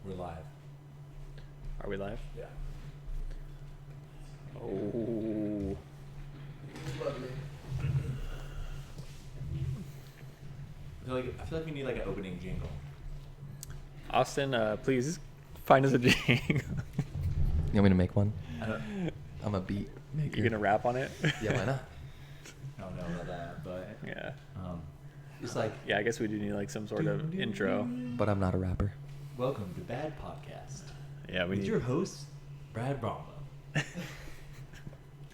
We're live. Are we live? Yeah. Oh. I feel like we need like an opening jingle. Austin, please find us a jingle. You want me to make one? I don't I'm a beat maker. You gonna rap on it? Yeah, why not? know about that, but Yeah. it's like Yeah, I guess we do need like some sort of intro. But I'm not a rapper. welcome to B.A.D podcast. Yeah, we With need. your host, Brad Bromwell.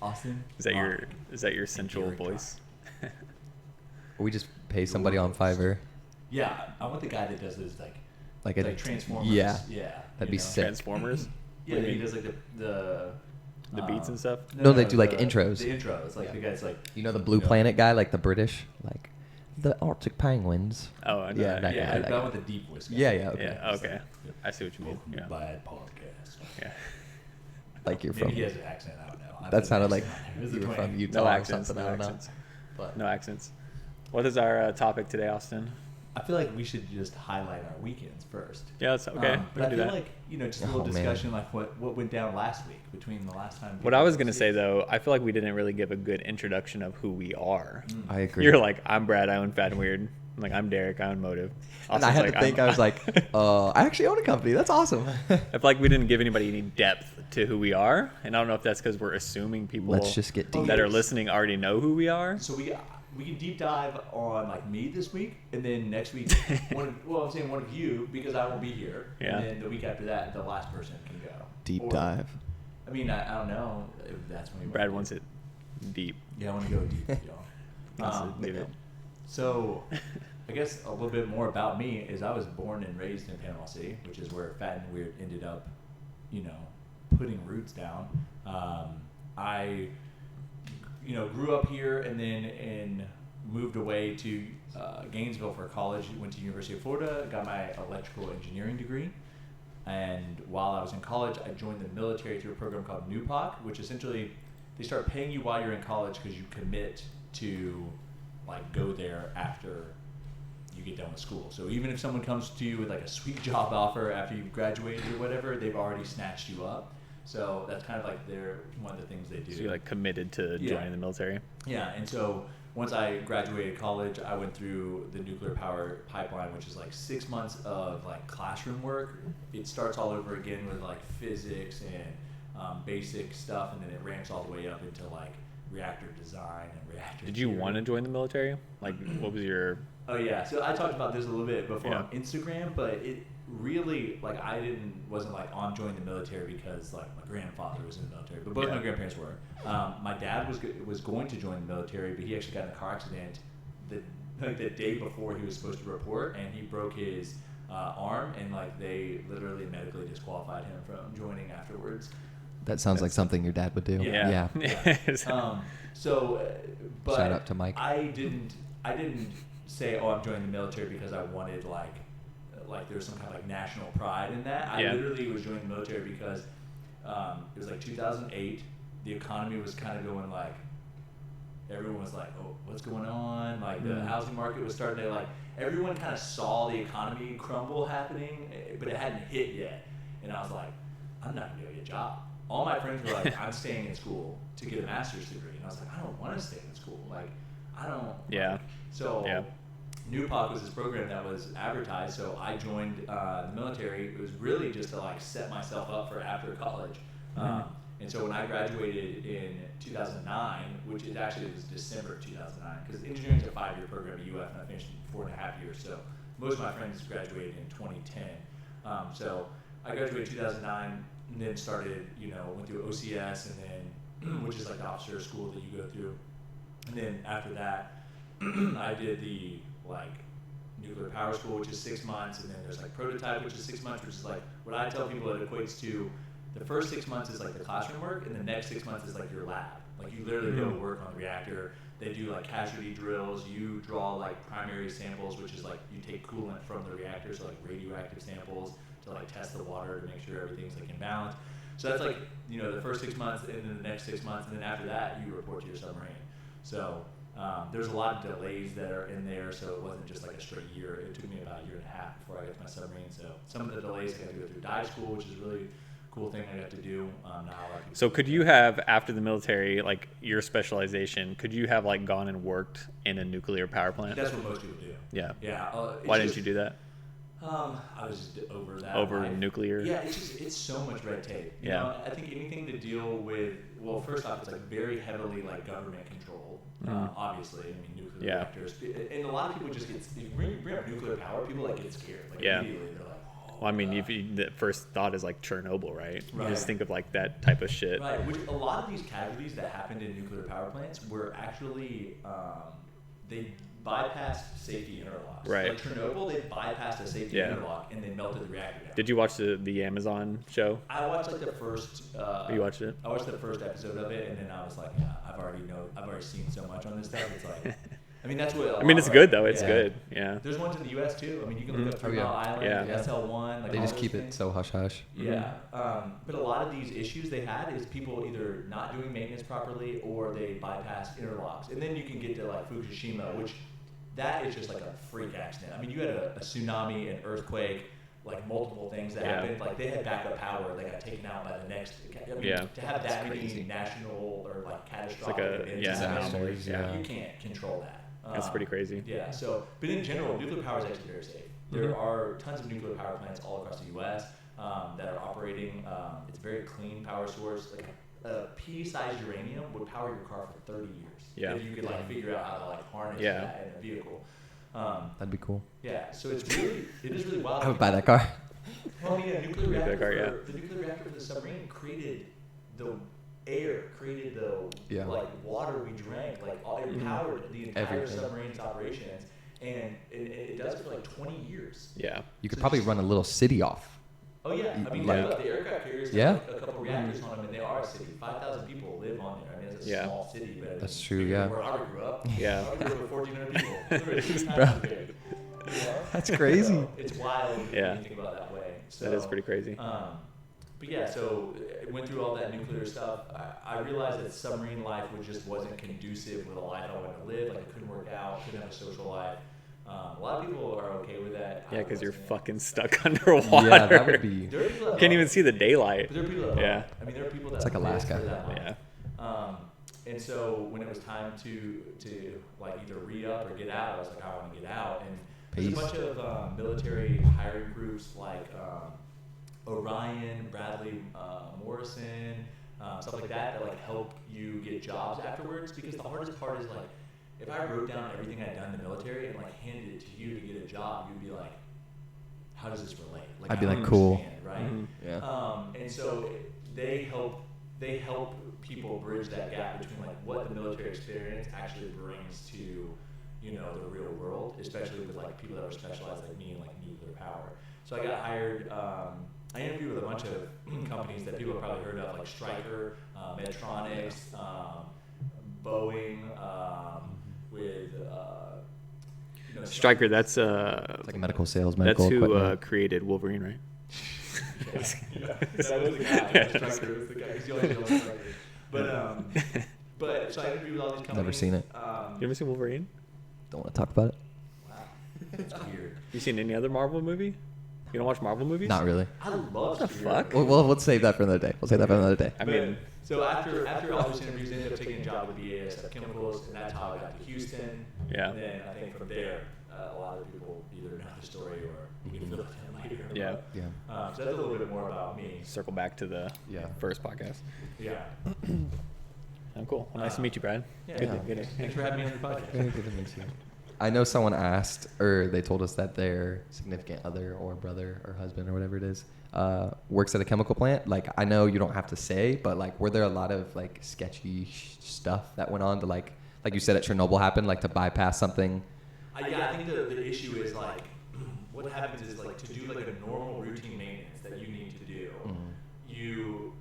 Austin. Is that Mark, your sensual Derek voice? Or we just pay somebody on Fiverr. Yeah, I want the guy that does this Like like Transformers. Yeah. Yeah. That'd you be know? sick. Transformers? Yeah, What do you he mean? does like the beats and stuff? No, they do, like, intros. The intros, like Yeah. the guy's like You know the Blue Planet guy, like the British? Like, the Arctic Penguins. Oh, I know Yeah, that. that yeah, guy, the that guy guy. with the deep voice. Guy. Yeah, yeah, okay. Yeah. Okay. Yep. I see what you mean. Welcome Yeah. to B.A.D podcast. Yeah. Like you're Maybe from. he has an accent. I don't know. I That put sounded an like accent on there. It was you a were twang. from Utah No or accents. something. No I don't know. accents. But No accents. What is our topic today, Austin? I feel like we should just highlight our weekends first. Yeah, that's okay. We But I can feel do that. like just a Oh, little man. discussion like what went down last week between the last time. What I was gonna people say see- though, I feel like we didn't really give a good introduction of who we are. I agree. You're like, I'm Brad, I own Fat and Weird. I'm like, I'm Derek, I own Motive. And I Austin's had like, to think, I was like, I actually own a company. That's awesome. I feel like we didn't give anybody any depth to who we are, and I don't know if that's because we're assuming people Let's just get deep. that are listening already know who we are. So we can deep dive on like me this week, and then next week, I'm saying one of you because I won't be here, Yeah. and then the week after that, the last person can go. Deep Or- dive. I mean, I don't know if that's when we Brad wants it deep. Yeah, I want to go deep, y'all. Wants to do it. So, I guess a little bit more about me is I was born and raised in Panama City, which is where Fat and Weird ended up, putting roots down. I, grew up here and then moved away to Gainesville for college. Went to University of Florida, got my electrical engineering degree. And while I was in college, I joined the military through a program called NUPOC, which essentially they start paying you while you're in college because you commit to go there after you get done with school. So even if someone comes to you with like a sweet job offer after you've graduated or whatever, they've already snatched you up. So that's kind of like one of the things they do. So you're like committed to Yeah. joining the military. Yeah, and so once I graduated college, I went through the nuclear power pipeline, which is like 6 months of like classroom work. It starts all over again with like physics and basic stuff, and then it ramps all the way up into like reactor design and reactor. Did you theory. want to join the military? Like, what was your? Oh yeah, so I talked about this a little bit before Yeah. on Instagram, but it really wasn't like on joining the military because like my grandfather was in the military, but both Yeah. my grandparents were. My dad was going to join the military, but he actually got in a car accident the day before he was supposed to report, and he broke his arm, and like they literally medically disqualified him from joining afterwards. That sounds like something your dad would do. Yeah. Yeah. But Shout out to Mike. I didn't say, oh, I'm joining the military because I wanted like there was some kind of like national pride in that. I Yeah. literally was joining the military because it was like 2008. The economy was kind of going like, everyone was like, oh, what's going on? Like the housing market was starting to like, everyone kind of saw the economy crumble happening, but it hadn't hit yet. And I was like, I'm not gonna get a job. All my friends were like, I'm staying in school to get a master's degree. And I was like, I don't want to stay in school. Like, I don't. Yeah. Like, so Yeah. NUPOC was this program that was advertised. So I joined the military. It was really just to like set myself up for after college. And so when I graduated in 2009, which is actually it was December 2009, because engineering is a 5-year program at UF, and I finished in 4.5 years. So most of my friends graduated in 2010. So I graduated in 2009. And then started, went through OCS, and then, which is like the officer school that you go through. And then after that, I did the nuclear power school, which is 6 months, and then there's like prototype, which is 6 months, which is like what I tell people it equates to. The first 6 months is like the classroom work, and the next 6 months is like your lab. Like you literally go work on the reactor. They do like casualty drills. You draw like primary samples, which is like you take coolant from the reactor, so like radioactive samples, to like test the water to make sure everything's like in balance. So that's like the first 6 months, and then the next 6 months, and then after that you report to your submarine. So There's a lot of delays that are in there, so it wasn't just like a straight year. It took me about a year and a half before I got to my submarine. So some of the delays I got to go through dive school, which is a really cool thing I got to do. So could you have, after the military, like your specialization, could you have like gone and worked in a nuclear power plant? That's what most people do. Yeah. Yeah. Why didn't you do that? I was just over that. Over nuclear? Yeah, it's so much red tape. You know, I think anything to deal with, well, first off, it's like very heavily like government controlled. Obviously, I mean, nuclear reactors. And a lot of people just get, if you bring up nuclear power, people like get scared. Like immediately, they're like, oh. Well, I mean, the first thought is like Chernobyl, right? You just think of like that type of shit. Right. Which a lot of these casualties that happened in nuclear power plants were actually, they bypassed safety interlocks. Right. Like Chernobyl, they bypassed a safety interlock and they melted the reactor down. Did you watch the Amazon show? I watched like the first. You watched it? I watched the first episode of it, and then I was like, yeah, I've already seen so much on this stuff. It's like, I mean, that's what. I mean, it's good though. It's good. Yeah. There's ones in the U.S. too. I mean, you can look up 3 Mile Island, SL1. Like they just keep it so hush hush. Yeah. But a lot of these issues they had is people either not doing maintenance properly or they bypassed interlocks, and then you can get to like Fukushima, which. That is just like a freak accident. I mean, you had a tsunami, an earthquake, like multiple things that happened. Like they had backup power, they got taken out by the next. I mean, to have that many national or like catastrophic disasters, you can't control that. That's pretty crazy. Yeah. So, but in general, nuclear power is actually very safe. There are tons of nuclear power plants all across the U.S. That are operating. It's a very clean power source. Like a pea-sized uranium would power your car for 30 years. Yeah. If you could like figure out how to like harness that in a vehicle. That'd be cool. Yeah. So it is really wild. I would buy that car. Well, I mean, the nuclear reactor for the submarine created the air, created the like water we drank, like it powered the entire submarine's operations, and it does it for like 20 years. Yeah. You could probably run a little city off. Oh yeah, I mean, the aircraft carriers have like a couple reactors on them, and they are a city. 5,000 people live on there. I mean, it's a small city, but that's true. Yeah. Where I grew up, I grew up with 1,400 people. That's crazy. So it's wild when you think about it that way. So, that is pretty crazy. But yeah, so I went through all that nuclear stuff. I realized that submarine life just wasn't conducive with a life I wanted to live. Like, it couldn't work out, couldn't have a social life. A lot of people are okay with that. Yeah, because you're fucking stuck underwater. Yeah, that would be. Can't even see the daylight. But there are people that I mean, there are people that. It's like Alaska. Yeah. And so when it was time to like either re-up or get out, I was like, I want to get out. And there's a bunch of military hiring groups like Orion, Bradley Morrison, stuff like that like help you get jobs afterwards. Because the hardest part is like, if I wrote down everything I'd done in the military and like handed it to you to get a job, you'd be like, how does this relate? Like, I'd be like, cool, right? Mm-hmm. Yeah. And so they help people bridge that gap between like what the military experience actually brings to, you know, the real world, especially with like people that are specialized like me in like nuclear power. So I got hired. I interviewed with a bunch of companies that people have probably heard of, like Stryker, Medtronics, Boeing. With you know, Stryker, that's it's like a medical sales, that's who equipment. Created Wolverine, right? That was the guy. Stryker was the guy. He's the only Stryker. But so I interviewed with all these companies. Never seen it. You ever seen Wolverine? Don't want to talk about it. Wow, that's weird. You seen any other Marvel movie? You don't watch Marvel movies? Not really. I love what the fuck? Well, let's save that for another day. We'll save that for another day. I mean, so after all those interviews, I ended up taking a job with B.A.D Chemicals, and that's how I got to Houston. Yeah. And then I think from there, a lot of people either know the story or you can fill it in later. Yeah. Yeah. So that's a little bit more about me. Circle back to the first podcast. Yeah. I'm cool. Well, nice to meet you, Brad. Yeah. Good. Thanks for having me on the podcast. Very good to meet you. I know someone asked, or they told us that their significant other or brother or husband or whatever it is works at a chemical plant. Like, I know you don't have to say, but like, were there a lot of like sketchy stuff that went on to like you said at Chernobyl happened, like to bypass something? I think the issue is like, what happens is like to do like a normal routine maintenance that you need to do, you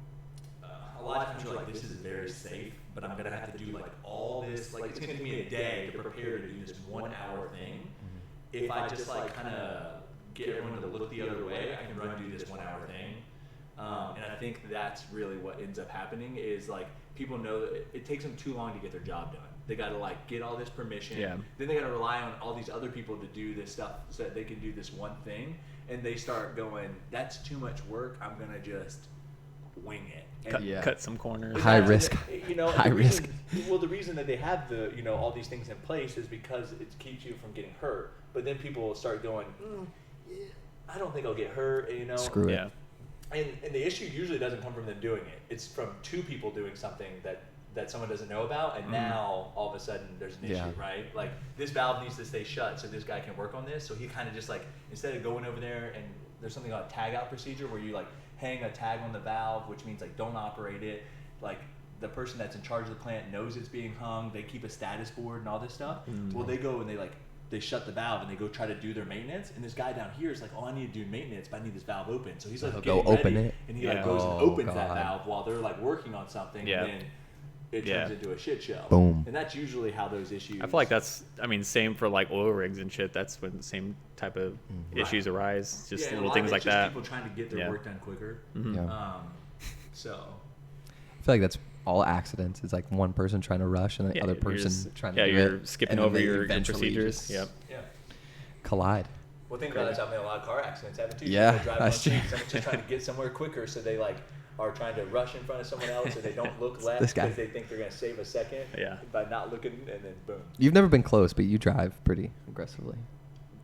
a lot of times you're like, this is very safe, but I'm gonna have to do like all this, like it's gonna take me a day to prepare to do this 1 hour thing. If I just like kind of get everyone to look the other way, I can run and do this 1 hour thing. And I think that's really what ends up happening is like people know that it takes them too long to get their job done. They got to like get all this permission. Yeah. Then they got to rely on all these other people to do this stuff so that they can do this one thing. And they start going, that's too much work. I'm gonna just wing it. And Cut some corners. High risk. High risk. Well, the reason that they have the all these things in place is because it keeps you from getting hurt. But then people start going, yeah, I don't think I'll get hurt. Screw it. Yeah. And the issue usually doesn't come from them doing it. It's from two people doing something that someone doesn't know about, and now all of a sudden there's an issue, right? Like this valve needs to stay shut so this guy can work on this. So he kind of just like, instead of going over there, and there's something called a tag out procedure where you like hang a tag on the valve, which means like don't operate it. Like the person that's in charge of the plant knows it's being hung. They keep a status board and all this stuff. Well, they go and they shut the valve and they go try to do their maintenance. And this guy down here is like, oh, I need to do maintenance, but I need this valve open. So he's like, go open it. And he like goes and opens that valve while they're like working on something. And then it turns into a shit show. Boom. And that's usually how those issues. I feel like that's, same for like oil rigs and shit. That's when the same type of issues arise. Just little things like that. People trying to get their work done quicker. So. I feel like that's all accidents. It's like one person trying to rush and the other person trying to do it. Yeah, you're skipping over your procedures. Yeah. Collide. Well, think about it. I've been in a lot of car accidents, haven't you? Yeah, that's true. Someone's just trying to get somewhere quicker, so they like are trying to rush in front of someone else, and they don't look left because they think they're going to save a second by not looking, and then boom. You've never been close, but you drive pretty aggressively.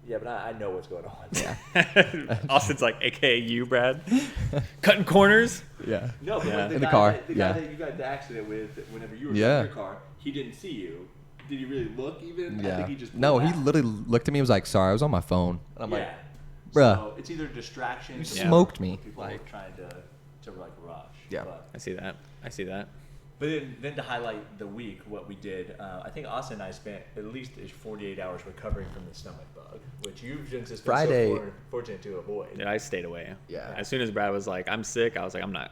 Yeah, but I know what's going on. Yeah. Austin's like, AKA you, Brad. Cutting corners. Yeah. No, but in the car. The guy that you got into accident with, whenever you were in your car, he didn't see you. Did he really look even? Yeah. I think he just No, he literally looked at me and was like, sorry, I was on my phone. And I'm like, bruh. So it's either distraction. You smoked me. People like trying to like rush. Yeah. But, I see that. But then to highlight the week, what we did, I think Austin and I spent at least 48 hours recovering from the stomach bug, which you've just been Friday, so fortunate to avoid. Yeah, I stayed away. Yeah. As soon as Brad was like, I'm sick, I was like, I'm not.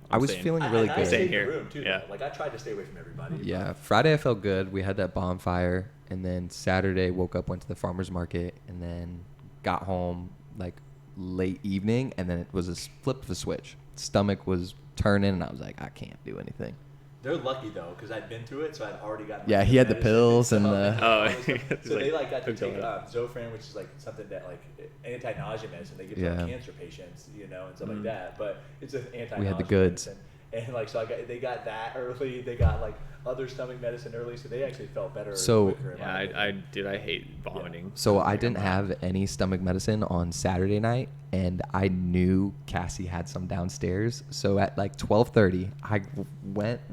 I was feeling really I good. stayed in here. the room too. Yeah. Like I tried to stay away from everybody. Yeah. Friday I felt good. We had that bonfire, and then Saturday woke up, went to the farmer's market, and then got home like late evening, and then it was a flip of a switch. Stomach was turning, and I was like, I can't do anything. They're lucky though, because I'd been through it, so I'd already gotten. Yeah, he had the pills and the. So they like got to take Zofran, which is like something that like anti-nausea medicine they give to like cancer patients, and stuff like that. But it's an anti-nausea. We had the goods. Medicine. And like so, they got that early. They got like other stomach medicine early, so they actually felt better. So quicker, I hate vomiting. So I didn't have any stomach medicine on Saturday night, and I knew Cassie had some downstairs. So at like 12:30, I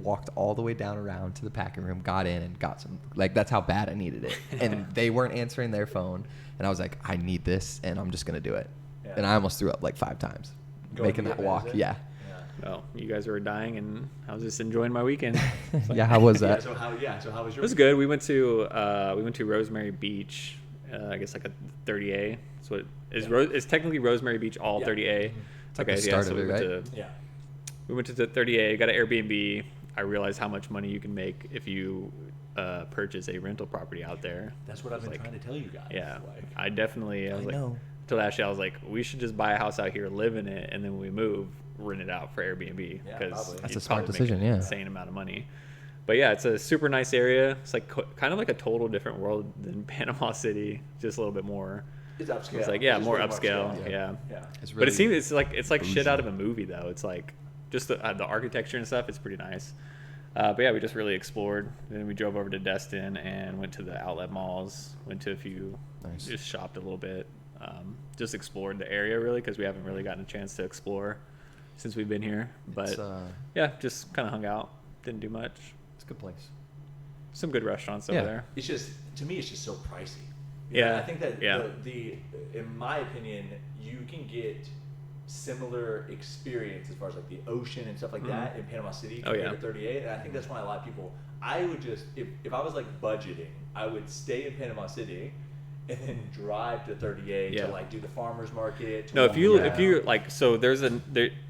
walked all the way down around to the packing room, got in, and got some. Like that's how bad I needed it, and they weren't answering their phone, and I was like, I need this, and I'm just gonna do it. Yeah. And I almost threw up like 5 times, making that walk. Yeah. Oh, you guys were dying, and I was just enjoying my weekend. Yeah, how was that? So how was your? It was good. We went to Rosemary Beach. I guess like a 30A. So it is. It's technically Rosemary Beach, all 30A. It's like the start of it, right? We went to the 30A. Got an Airbnb. I realized how much money you can make if you purchase a rental property out there. That's what I've been trying to tell you guys. Yeah, I definitely. I told Ashley, I was like, we should just buy a house out here, live in it, and then when we move, rent it out for Airbnb because that's a smart decision. Yeah, insane amount of money. But yeah, it's a super nice area. It's like kind of like a total different world than Panama City, just a little bit more. It's upscale. It's like more upscale. Yeah. It's really but it seems it's like shit out of a movie though. It's like just the architecture and stuff. It's pretty nice. But yeah, we just really explored. Then we drove over to Destin and went to the outlet malls. Went to a few. Nice. Just shopped a little bit. Just explored the area really because we haven't really gotten a chance to explore since we've been here. But yeah, just kind of hung out. Didn't do much. It's a good place. Some good restaurants over there. It's just, to me, it's just so pricey. Yeah. I think that the in my opinion, you can get similar experience as far as like the ocean and stuff like that in Panama City compared to 38. And I think that's why a lot of people, I would just, if I was like budgeting, I would stay in Panama City and then drive to 38 to like do the farmer's market. No, if you like, so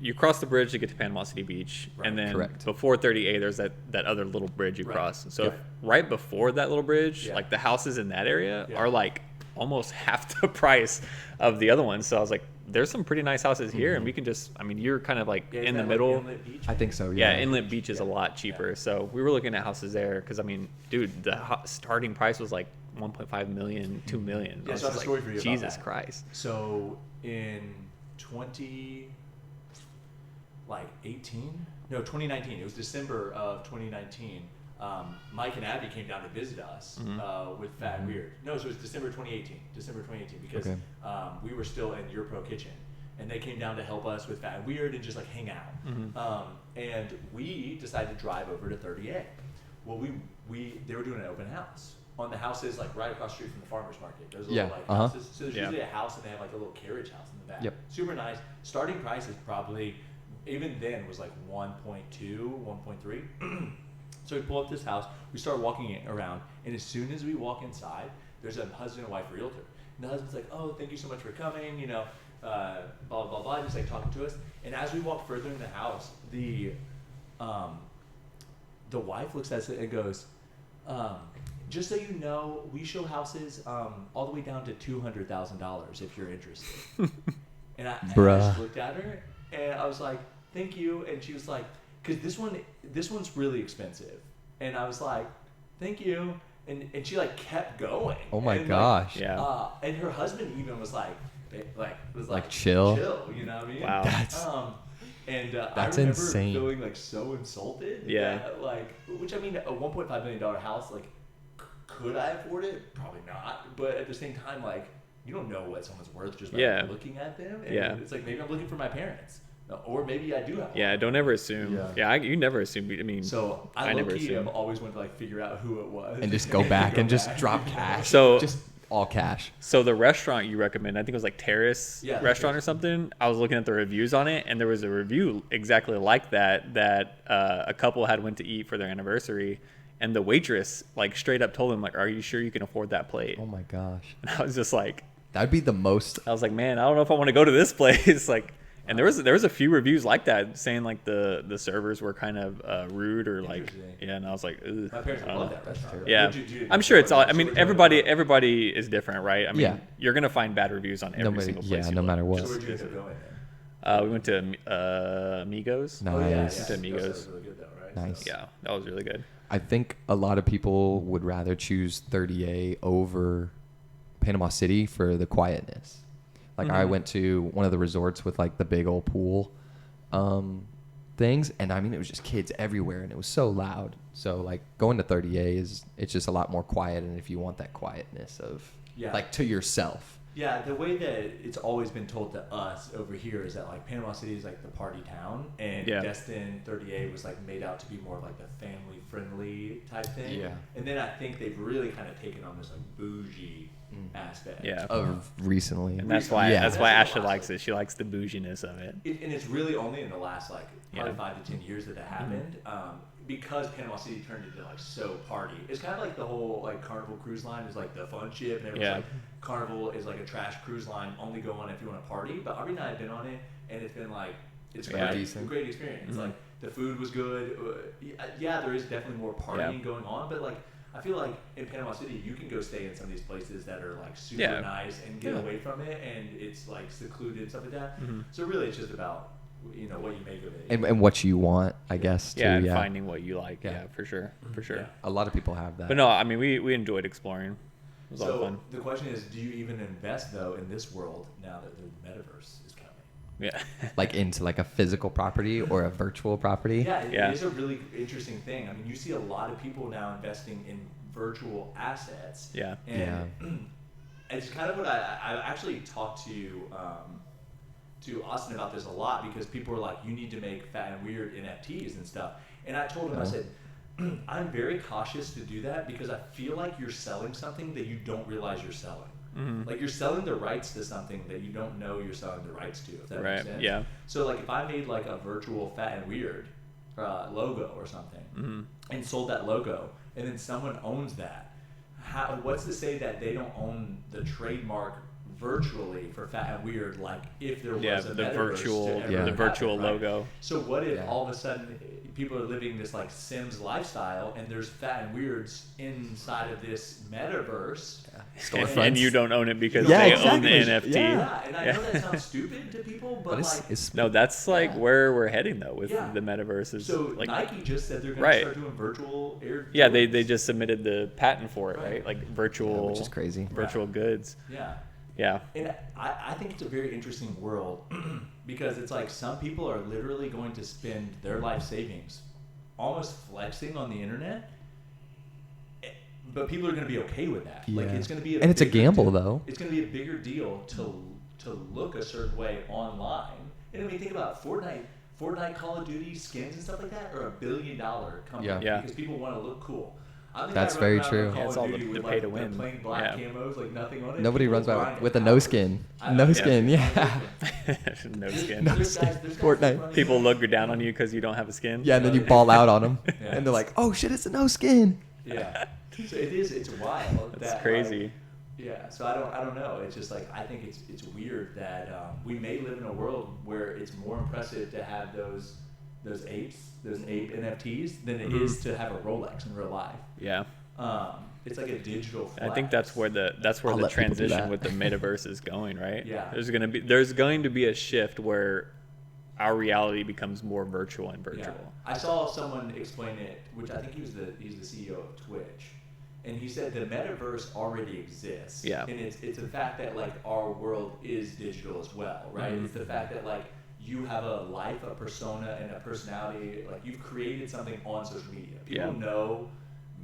you cross the bridge to get to Panama City Beach, and then before 38, there's that other little bridge you cross. So right before that little bridge, like the houses in that area are like almost half the price of the other ones. So I was like, there's some pretty nice houses here, and we can just, I mean, you're kind of like Yeah, in isn't the that middle. Like Inlet Beach? I think so. Yeah, Yeah. Inlet Beach is a lot cheaper. So we were looking at houses there because, I mean, dude, the starting price was like 1.5 million, 2 million. Yeah, I so I was have a just story for you like, about Jesus that. Christ. So in 2019, it was December of 2019, Mike and Abby came down to visit us with Fat and Weird. No, so it was December 2018, because Okay. we were still in Your Pro Kitchen, and they came down to help us with Fat and Weird and just like hang out. And we decided to drive over to 30A. Well, they were doing an open house on the houses like right across the street from the farmers market. Those little like houses. So there's usually a house, and they have like a little carriage house in the back. Yep. Super nice. Starting price is probably, even then, was like 1.2, 1.3. So we pull up this house, we start walking around, and as soon as we walk inside, there's a husband and wife realtor. And the husband's like, oh, thank you so much for coming, you know, blah, blah, blah, just like talking to us. And as we walk further in the house, the wife looks at us and goes, just so you know, we show houses all the way down to $200,000 if you're interested. And I just looked at her, and I was like, thank you. And she was like, because this one's really expensive. And I was like, thank you. And she like kept going. Oh my and gosh. Like, Yeah. and her husband even was like chill. You know what I mean? Wow. That's I remember insane. feeling like so insulted. Yeah. That, like, which I mean, a $1.5 million house, like, could I afford it? Probably not. But at the same time, like, you don't know what someone's worth just by looking at them. And it's like, maybe I'm looking for my parents. Or maybe I do have one. Yeah, don't ever assume. Yeah. You never assume. I mean, So I never low-key have assume. always wanted to like figure out who it was. And just go back and just drop cash. So- just all cash. So the restaurant you recommend, I think it was like Terrace Restaurant or something. I was looking at the reviews on it, and there was a review exactly like that a couple had went to eat for their anniversary, and the waitress like straight up told them like, "Are you sure you can afford that plate?" Oh my gosh. And I was just like, That'd be the most. I was like, man, I don't know if I want to go to this place. Like, and there was a few reviews like that saying like the servers were kind of rude or like, Interesting. and I was like, ugh, My parents I don't love know. that restaurant. Yeah, Did you I'm sure it's all. I mean, so everybody is different, right? I mean, Yeah. you're gonna find bad reviews on every single place. you no look. matter what. So where'd you end up going then? We went to Amigos. Nice. Oh, yeah, Nice. To Amigos. That was really good though, right? Nice. So, Yeah, that was really good. I think a lot of people would rather choose 30A over Panama City for the quietness. Like I Mhm. went to one of the resorts with like the big old pool things, and I mean it was just kids everywhere, and it was so loud. So like going to 30A it's just a lot more quiet, and if you want that quietness of like to yourself. Yeah, the way that it's always been told to us over here is that like Panama City is like the party town, and Destin 38 was like made out to be more of like the family friendly type thing. Yeah. And then I think they've really kind of taken on this like bougie aspect. Yeah. Of recently. And that's why Yeah. that's why That's Ashley the likes it. She likes the bouginess of it. And it's really only in the last like probably Yeah. 5 to 10 years that happened. Because Panama City turned into like so party. It's kind of like the whole like Carnival cruise line is like the fun ship, and everyone's like Carnival is like a trash cruise line, only go on if you want to party. But Aubrey and I have been on it, and it's been like it's Yeah. great, a great experience. Mhm. Like the food was good. Yeah, there is definitely more partying going on, but like I feel like in Panama City you can go stay in some of these places that are like super nice and get away from it, and it's like secluded and stuff like that. So really, it's just about what you make of it. And what you want, I guess. Yeah, too. and finding what you like. Yeah. Yeah, for sure. For sure. Yeah. A lot of people have that. But no, I mean, we enjoyed exploring. It was a lot of So fun. the question is, do you even invest though in this world now that the metaverse is coming? Yeah. Like into like a physical property or a virtual property. Yeah, Yeah. it is a really interesting thing. I mean, you see a lot of people now investing in virtual assets. Yeah. And it's kind of what I actually talked to Austin about this a lot, because people were like, you need to make Fat and Weird NFTs and stuff. And I told him, I said, I'm very cautious to do that because I feel like you're selling something that you don't realize you're selling. Mhm. Like you're selling the rights to something that you don't know you're selling the rights to, if that Right. makes sense. Yeah. So like if I made like a virtual Fat and Weird logo or something and sold that logo, and then someone owns that, what's to say that they don't own the trademark virtually for Fat and Weird, like if there was a the metaverse virtual to ever the virtual happen, right? logo. So what if all of a sudden people are living this like Sims lifestyle and there's Fat and Weirds inside of this metaverse, And you don't own it because Yeah, they exactly. own the NFT. Yeah, and I know that sounds stupid to people, but like No, that's like where we're heading though with Yeah. the metaverse. Is so like Nike just said they're going Right. to start doing virtual air. yeah, they Jordans. just submitted the patent for it, right? Like virtual, which is crazy. virtual goods. Yeah. Yeah. And I think it's a very interesting world because it's like some people are literally going to spend their life savings almost flexing on the internet, but people are going to be okay with that. Like it's going to be and it's a bigger gamble deal. though. It's going to be a bigger deal to look a certain way online. And I mean, think about Fortnite, Call of Duty skins and stuff like that are $1 billion company Yeah. because people want to look cool. That's very true. Yeah, it's all the pay to win. Plain black camos, like nothing on it. Nobody People runs by grind with a hours. no skin. I No know. skin, yeah. No skin. There's guys Fortnite. running People around- look down on you because you don't have a skin. Yeah, and then you ball out on them, Yeah. and they're like, "Oh shit, it's a no skin." Yeah. So it's wild. That's that, crazy. Like, yeah. So I don't know. It's just like I think it's weird that we may live in a world where it's more impressive to have those ape NFTs than it is to have a Rolex in real life. Yeah. It's like a digital flex. I think that's where the I'll the let people do transition that. with the metaverse is going, right? Yeah. There's going to be a shift where our reality becomes more virtual and virtual. Yeah. I saw someone explain it, which I think he's the CEO of Twitch, and he said the metaverse already exists. Yeah. And it's the fact that like our world is digital as well, right? Mhm. It's the fact that like you have a life, a persona, and a personality. Like you've created something on social media. People know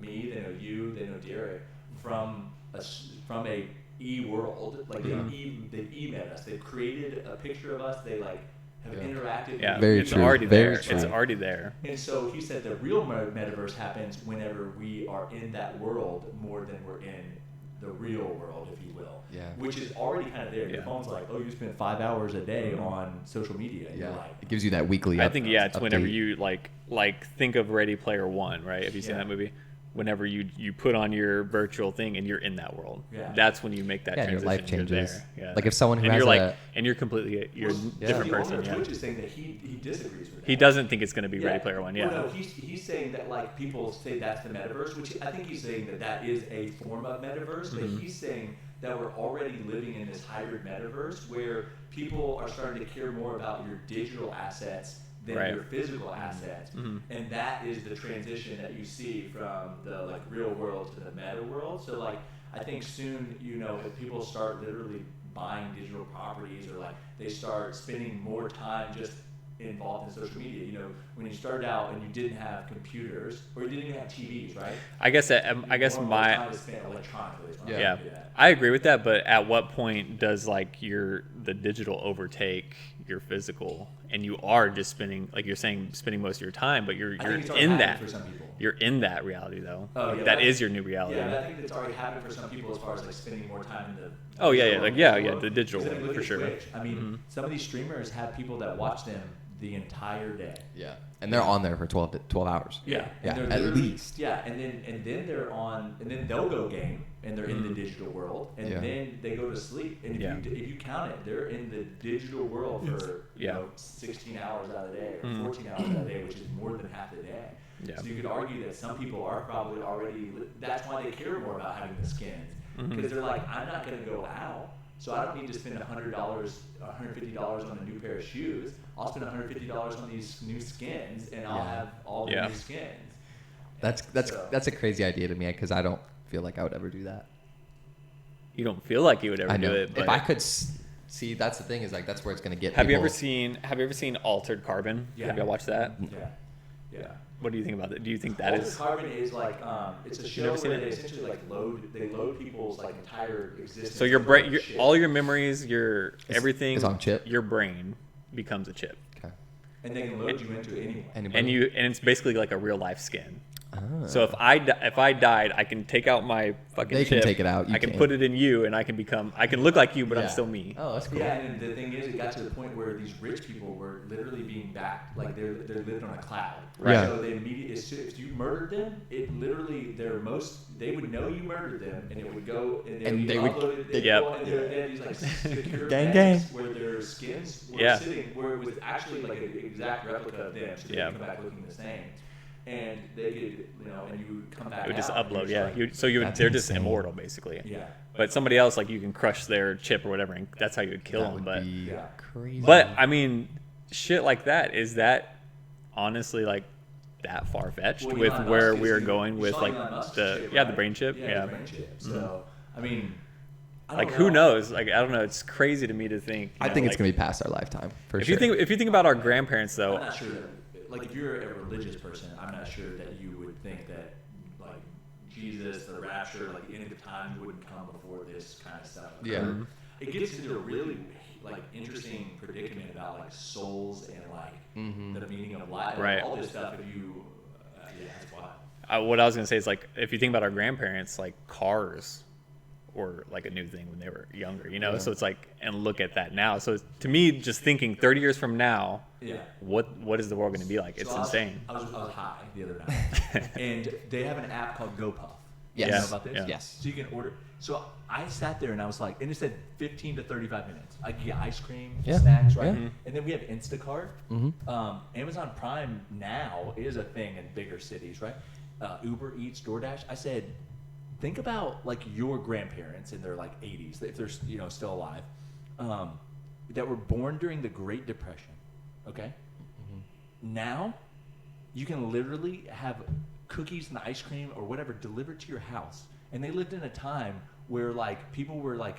me, they know you, they know Derek from a e-world. Like they've e-met us. They've created a picture of us. They like have interacted. Yeah, with Very it's true. already Very there. true. It's already there. And so he said the real metaverse happens whenever we are in that world more than we're in the real world, if you will. Yeah. Which is already kind of there. Your Yeah. phone's like, oh, you spent 5 hours a day on social media. And Yeah, you're like, it gives you that weekly. I think it's whenever update. you like think of Ready Player One, right? Have you seen that movie? Whenever you put on your virtual thing and you're in that world, that's when you make that Yeah, your transition. life changes. You're there. Yeah. Like if someone who and has you're a and you're completely you're a different the person. owner of Yeah. Twitch is saying that he disagrees with that. He doesn't think it's going to be Ready Player One. Yeah. Well, no, he's saying that like people say that's the metaverse, which I think he's saying that is a form of metaverse, but he's saying that we're already living in this hybrid metaverse where people are starting to care more about your digital assets than your physical assets, and that is the transition that you see from the like real world to the meta world. So like I think soon, if people start literally buying digital properties or like they start spending more time just involved in social media. When you started out and you didn't have computers or you didn't even have TVs, right? I guess More my time to spend electronically. is what I'm yeah, trying to get at. I agree with that. But at what point does like the digital overtake your physical, and you are just spending, like you're saying, spending most of your time, but you're I think it's already in happened that. for some people. You're in that reality though. Oh, Like, yeah, that but is your new reality. Yeah, but I think it's already happened for some people as far as like spending more time in the. Oh, yeah, digital like, yeah, world. yeah, the digital 'Cause I mean, world, look for at sure. Twitch. I mean, some of these streamers have people that watch them the entire day. Yeah, and they're on there for 12 hours. Yeah, Yeah, and they're at literally- least. Yeah, and then they're on, and then they'll go game, and they're in the digital world, and then they go to sleep. And if you count it, they're in the digital world for 16 hours out of the day, or 14 hours out of the day, which is more than half the day. Yeah. So you could argue that some people are probably already. That's why they care more about having the skins, because they're like, I'm not going to go out. So I don't need to spend $100, $150 on a new pair of shoes. I'll spend $150 on these new skins, and I'll have all the new skins. That's a crazy idea to me because I don't feel like I would ever do that. You don't feel like you would ever I know. do it. But If I could see, that's the thing is like that's where it's gonna get. have you people. ever seen Altered Carbon? Yeah. Have you watched that? Yeah. What do you think about it? Do you think that Altered is? Carbon is like it's a show never seen where it? they essentially like load people's like entire existence. So your with brain, shit. all your memories, everything is on chip? Your brain becomes a chip, Okay. and they can load you into anyone. Anybody? and it's basically like a real life skin. So if I died, I can take out my fucking They chip. can take it out. I can put it in you, and I can look like you, but I'm Yeah. still me. Oh, that's cool. Yeah, and the thing is, it got to the point where these rich people were literally being backed, like they're lived on a cloud. Right. Yeah. So they immediately, if you murdered them, it literally they would know you murdered them, and it would go and they would upload it. Yep. Go, and they had these like secure Gang, banks gang. where their skins were Yeah. sitting, where it was actually like an exact replica of them, so they Yeah. would come back looking the same. And they could, and you would come back. It would just out, and upload, you're yeah. like- They're just insane. immortal, basically. Yeah. But somebody else, like, you can crush their chip or whatever, and that's how you would kill That them. would But be Yeah. crazy. but I mean, shit like that, is that honestly like that far fetched Well, with Elon where Musk we is are the- going you with saw like Elon Musk's the chip, the right? brain chip, Yeah, yeah. the brain chip. So I mean, I Like don't who know. knows? Like I don't know. It's crazy to me to think. I think it's gonna be past our lifetime for If sure. you think about our grandparents though, I'm not sure that, like, if you're a religious person, I'm not sure that you would think that, like, Jesus, the rapture, like, the end of time wouldn't come before this kind of stuff. Yeah. occurred. It gets into a really, like, interesting predicament about, like, souls and, like, the meaning of life. Right. All this stuff, if you, yeah, it's wild. what I was gonna say is like if you think about our grandparents, like cars were like a new thing when they were younger, you know. Yeah. So it's like, and look at that now. So to me, just thinking 30 years from now, Yeah. what is the world going to be like? It's So insane. I was high the other night, and they have an app called GoPuff. Yes. You know Yeah. about this? Yeah. Yes. So you can order. So I sat there and I was like, and it said 15 to 35 minutes. I get ice cream, Yeah. snacks, right? Yeah. And then we have Instacart. Amazon Prime now is a thing in bigger cities, right? Uber Eats, DoorDash. I said, think about like your grandparents in their like 80s, if they're still alive, that were born during the Great Depression. Okay. Now, you can literally have cookies and ice cream or whatever delivered to your house, and they lived in a time where like people were like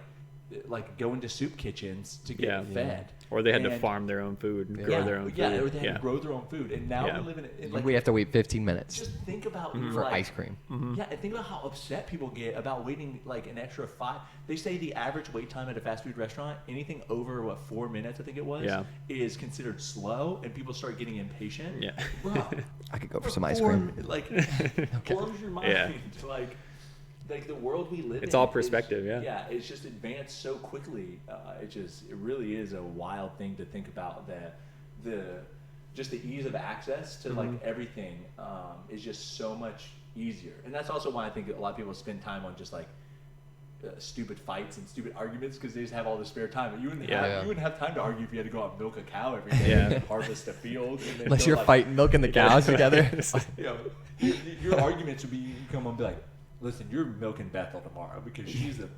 going to soup kitchens to get fed, Or they had to And- farm their own food and grow their own food. or they had to grow their own food, and now Yeah. we live in like we have to wait 15 minutes just think about for like, ice cream. Yeah, and think about how upset people get about waiting like an extra 5. They say the average wait time at a fast food restaurant, anything over 4 minutes, I think it was, Yeah. is considered slow, and people start getting impatient. Yeah. Bro, I could go for some ice 4 cream. Like, blows your mind. Yeah. Like the world we live in. It's all is- perspective, yeah. Yeah, it's just advanced so quickly. It really is a wild thing to think about that just the ease of access to like everything is just so much easier. And that's also why I think a lot of people spend time on just like stupid fights and stupid arguments because they just have all the spare time. You wouldn't have time to argue if you had to go out and milk a cow every day Yeah. and harvest a field. And then Unless go, you're like, fighting milking the cows together. your arguments would be you come on and be like, listen, you're milking Bethel tomorrow because she's a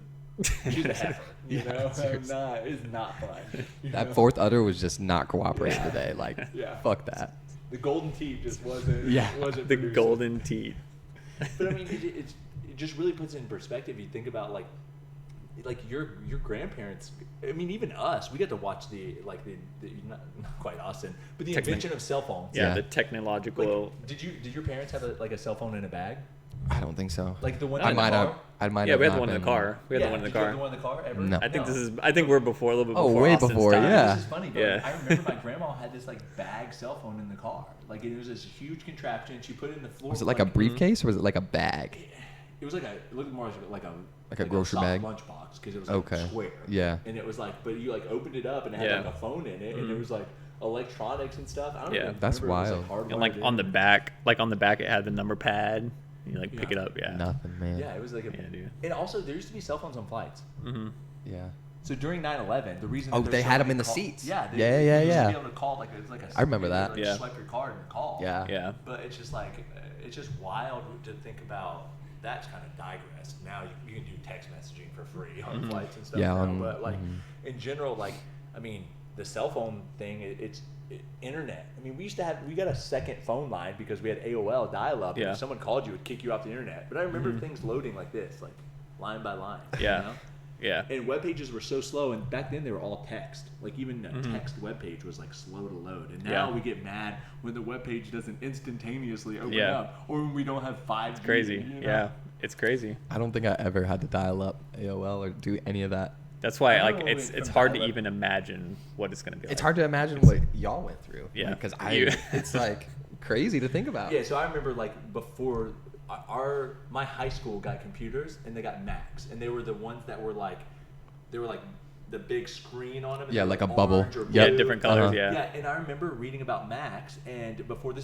heifer. You know, it's not fun. That fourth udder was just not cooperating Yeah. today. Like, Yeah. fuck that. The golden teeth just wasn't. Yeah. wasn't The producing. golden teeth. But I mean, it just really puts it in perspective. You think about like your grandparents. I mean, even us. We got to watch the not quite Austin, but the invention of cell phones. Yeah, Yeah. the technological. Like, did your parents have a cell phone in a bag? I don't think so. Like the one I in the might car? have. I might Yeah, have we had the not one in the been- car. We had the one in the Did you have car. the one in the car ever? No. I think we're before a little bit Oh, before way Austin's before, time. yeah. This is funny, but Yeah. I remember my grandma had this like bag cell phone in the car. Like it was this huge contraption. She put it in the floor. Was it like a briefcase or was it like a bag? It was like it looked more like a grocery soft bag? lunchbox because it was like Okay. square. Yeah. And it was like, but you like opened it up and it had Yeah. like a phone in it, and there was like electronics and stuff. I don't Yeah. even That's remember. It was, wild. And like on the back, it had the number pad. You like pick it Yeah. up. Yeah. Nothing, man. Yeah, it was like a. Yeah, dude. And also, there used to be cell phones on flights. Yeah. So during 9/11, the reason Oh, that they there's so had 'em many in the calls- seats. Yeah, Yeah, yeah, you used yeah. to be able to call like it's like a. I remember you that. Like Yeah. Swipe your card and call. Yeah. Yeah. But it's just like it's just wild to think about. That's kind of digressed. Now you can do text messaging for free on flights and stuff. Yeah, now, on- but like in general, like I mean, the cell phone thing, it's internet. I mean, we got a second phone line because we had AOL dial-up. And Yeah. if someone called you, it would kick you off the internet. But I remember things loading like this, like line by line. Yeah. You know? Yeah. And web pages were so slow, and back then they were all text. Like even a text web page was like slow to load. And now Yeah. we get mad when the web page doesn't instantaneously open Yeah. up, or when we don't have 5G. It's crazy. You know? Yeah. It's crazy. I don't think I ever had to dial up AOL or do any of that. That's why I like remember it's when it's hard to dial-up- even imagine what it's gonna be like. It's hard to imagine what y'all went through. Yeah. Because You- it's like crazy to think about. Yeah, so I remember like before my high school got computers and they got Macs, and they were the ones that were like the big screen on them. And Yeah, they were like a bubble. orange or Yeah, blue. different colors. Uh-huh. Yeah. And I remember reading about Macs, and before they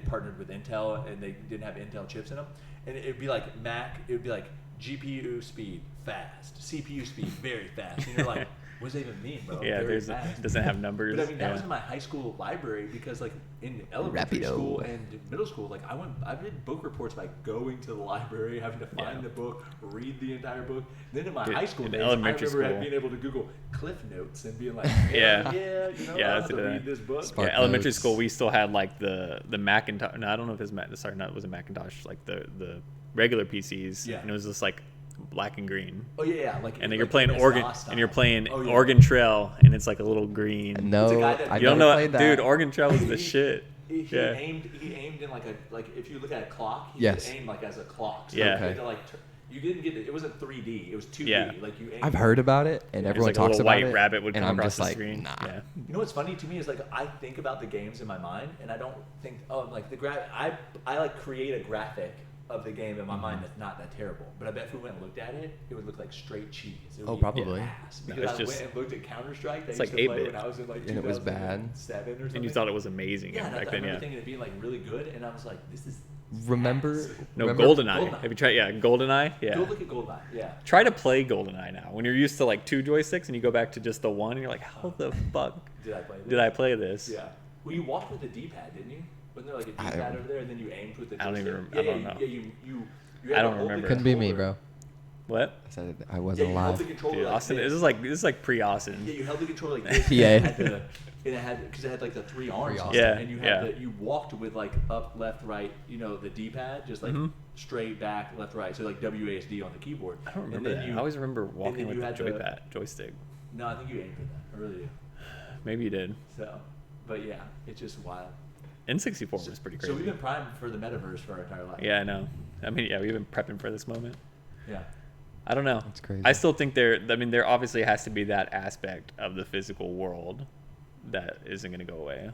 partnered with Intel, and they didn't have Intel chips in them, and it'd be like Mac, it would be like GPU speed fast, CPU speed very fast, and you're like, what does that even mean, bro? Yeah, Very fast. doesn't have numbers. But I mean, that yeah. was in my high school library because, like, in elementary Rapido. school and middle school, like, I did book reports by going to the library, having to find the book, read the entire book. Then in my high school in days, elementary I remember school. being able to Google Cliff Notes and being like, Yeah. yeah, you know, Yeah, I that's have to it. read this book. Spark Yeah, elementary notes. school, we still had like the Macintosh. No, I don't know if it wasn't Macintosh. Like the regular PCs. Yeah. And it was just like black and green. Oh yeah, like. And then like you're playing MS-DOS Oregon, style. and you're playing Oh, yeah. Oregon Trail, and it's like a little green. No, It's a guy that- I You don't never know, played that. dude. Oregon Trail was the shit. He Yeah. aimed in like if you look at a clock, he Yes. could aim like as a clock. So Yeah. you had Okay. to, like, you didn't get it wasn't 3D, it was 2D. Yeah. Like you aimed. I've heard about it, and There's everyone like a talks little about white it. rabbit would and come I'm across just the like, screen. nah. Yeah. You know what's funny to me is like I think about the games in my mind, and I don't think like I like create a graphic of the game in my mind that's not that terrible. But I bet if we went and looked at it, it would look like straight cheese. It would Oh, be probably. ass. No, Because it's I just- went and looked at Counter-Strike that it's I used like to play 8-bit. when I was in like And it was bad. 2007 or something. And you thought it was amazing yeah, back I then. remember Yeah. thinking it being like really good, and I was like, this is Remember? ass. No, remember- GoldenEye. GoldenEye. Have you tried? Yeah, GoldenEye. Yeah. Go look at GoldenEye. Yeah. Try to play GoldenEye now. When you're used to like 2 joysticks and you go back to just the one, and you're like, how the fuck Did I play this? did I play this? Yeah. Well, you walked with the D-pad, didn't you? Wasn't there like a I- D-pad over there, and then you aimed with the I don't joystick? even Yeah, I don't yeah, know. Yeah, you I had don't to hold the remember. Couldn't be me, controller. bro. What? I said I Yeah, wasn't you held the alive. controller Dude, like Austin, this. this is like pre-Austin. Yeah, you held the controller like this. PA. And it had because it had like the 3 arms. on it, Yeah, And you yeah. had you walked with like up, left, right. You know the D-pad, just like Mhm. straight back, left, right. So like WASD on the keyboard. I don't And remember then that. you- I always remember then walking with you the had the- joystick. No, I think you aimed for that. I really do. Maybe you did. So, but yeah, it's just wild. N64 was pretty crazy. So we've been primed for the metaverse for our entire life. Yeah, I know. I mean, yeah, we've been prepping for this moment. Yeah. I don't know. That's crazy. I still think there obviously has to be that aspect of the physical world that isn't going to go away.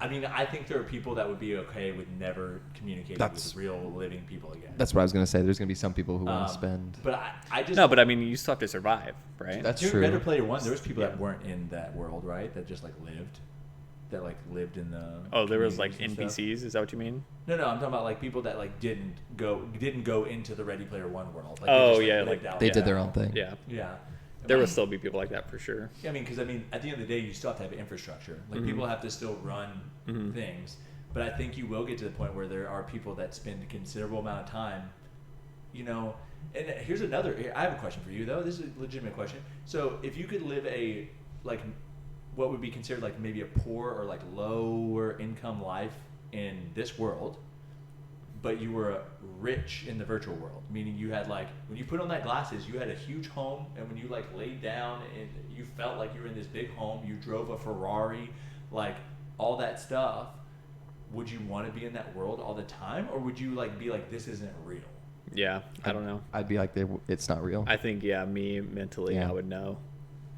I mean, I think there are people that would be okay with never communicating That's- with real living people again. That's what I was gonna say. There's gonna be some people who want to spend. But I just No, but I mean, you still have to survive, right? That's during true. Ready Player One, there was people Yeah. that weren't in that world, right? That just like lived in the. Oh, there was like communities and stuff. NPCs. Is that what you mean? No, I'm talking about like people that like didn't go into the Ready Player One world. Like, Oh, just, yeah, lived like- out They there. did their own thing. Yeah. Yeah. There I will mean- still be people like that for sure. Yeah, I mean, because I mean, at the end of the day, you still have to have infrastructure. Like Mhm. people have to still run Mhm. things, but I think you will get to the point where there are people that spend a considerable amount of time, you know. And here's another. I have a question for you though. This is a legitimate question. So if you could live a like, what would be considered like maybe a poor or like lower income life in this world, but you were rich in the virtual world, meaning you had like when you put on that glasses, you had a huge home, and when you like laid down and you felt like you were in this big home, you drove a Ferrari, like all that stuff. Would you want to be in that world all the time, or would you like be like, this isn't real? Yeah, I don't know. I'd be like, it's not real. I think me mentally, Yeah. I would know.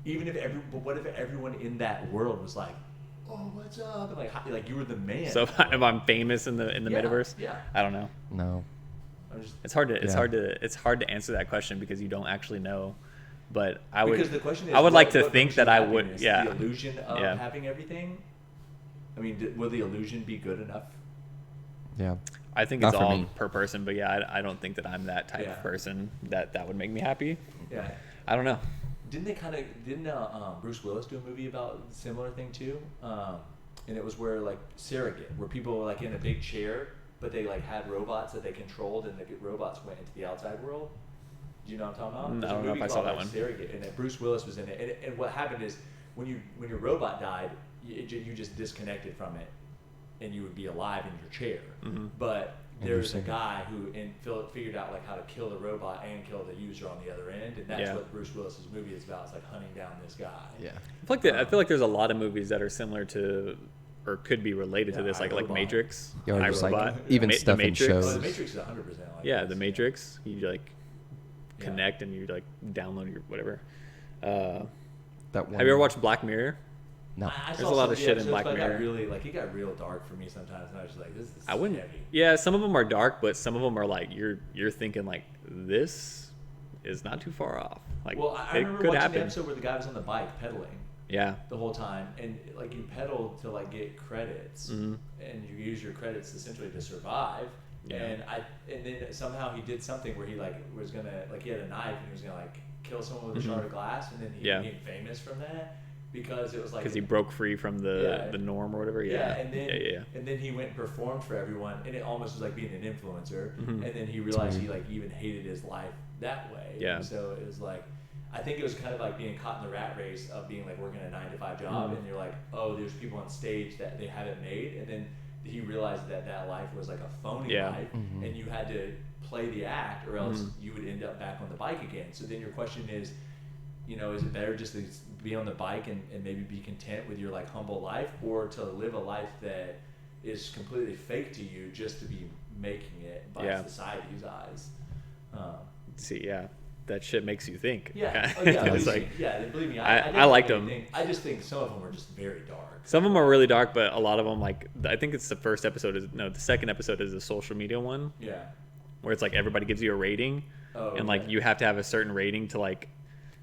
Even if but what if everyone in that world was like, oh, what's up? And like you were the man. So if I'm famous in the Yeah, metaverse, yeah. I don't know. No. I'm just, It's hard to Yeah. it's hard to answer that question because you don't actually know. But I would because the question is, I would like to what think brings that you I would happiness? yeah. The illusion of Yeah. having everything. I mean, will the illusion be good enough? Yeah. I think Not it's for all me. per person, but yeah, I don't think that I'm that type Yeah. of person that would make me happy. Yeah. I don't know. Didn't Bruce Willis do a movie about a similar thing too? And it was where like surrogate, where people were like in a big chair, but they like had robots that they controlled, and the robots went into the outside world. Do you know what I'm talking about? I There's a don't know if movie I saw called, that like, one. Surrogate, and Bruce Willis was in it. And what happened is when your robot died, you just disconnected from it, and you would be alive in your chair. Mhm. But there's a Interesting. guy who figured out like how to kill the robot and kill the user on the other end, and that's Yeah. what Bruce Willis's movie is about. It's like hunting down this guy. Yeah. I feel like there's a lot of movies that are similar to or could be related to Yeah, this, like iRobot. Matrix, Yeah, or just, like, iRobot, even the stuff in Matrix. shows. Oh, the Matrix is 100% like Yeah, this. the Matrix. You like Yeah. connect and you like download your whatever. That one. Have you ever watched Black Mirror? No. I There's saw a lot some of the shit in episodes, Black but Mirror. it got real dark for me sometimes, and I was just like, this is I wouldn't. heavy. Yeah, some of them are dark, but some of them are like you're thinking like this is not too far off. Like Well, I it remember could watching happen. the episode where the guy was on the bike pedaling Yeah. the whole time, and like you pedal to like get credits, Mhm. and you use your credits essentially to survive. Yeah. And then somehow he did something where he like was gonna like he had a knife and he was gonna like kill someone with a shard of glass, and then he Yeah. became famous from that because it was like Because he broke free from the norm or whatever. Yeah. and then yeah. and then he went and performed for everyone, and it almost was like being an influencer. Mhm. And then he realized he like even hated his life that way. Yeah. And so it was like, I think it was kind of like being caught in the rat race of being like working a 9-to-5 job, Mhm. and you're like, oh, there's people on stage that they haven't made, and then he realized that life was like a phony Yeah. life, Mhm. and you had to play the act, or else Mhm. you would end up back on the bike again. So then your question is, is it better just to be on the bike and maybe be content with your like humble life, or to live a life that is completely fake to you just to be making it by Yeah. society's eyes? See, yeah, that shit makes you think. Yeah, It's like believe me, I liked them. I just think some of them are just very dark. some of them are really dark, but a lot of them like I think it's the first episode the second episode is the social media one Yeah. where it's like everybody gives you a rating, Oh, and like okay. you have to have a certain rating to like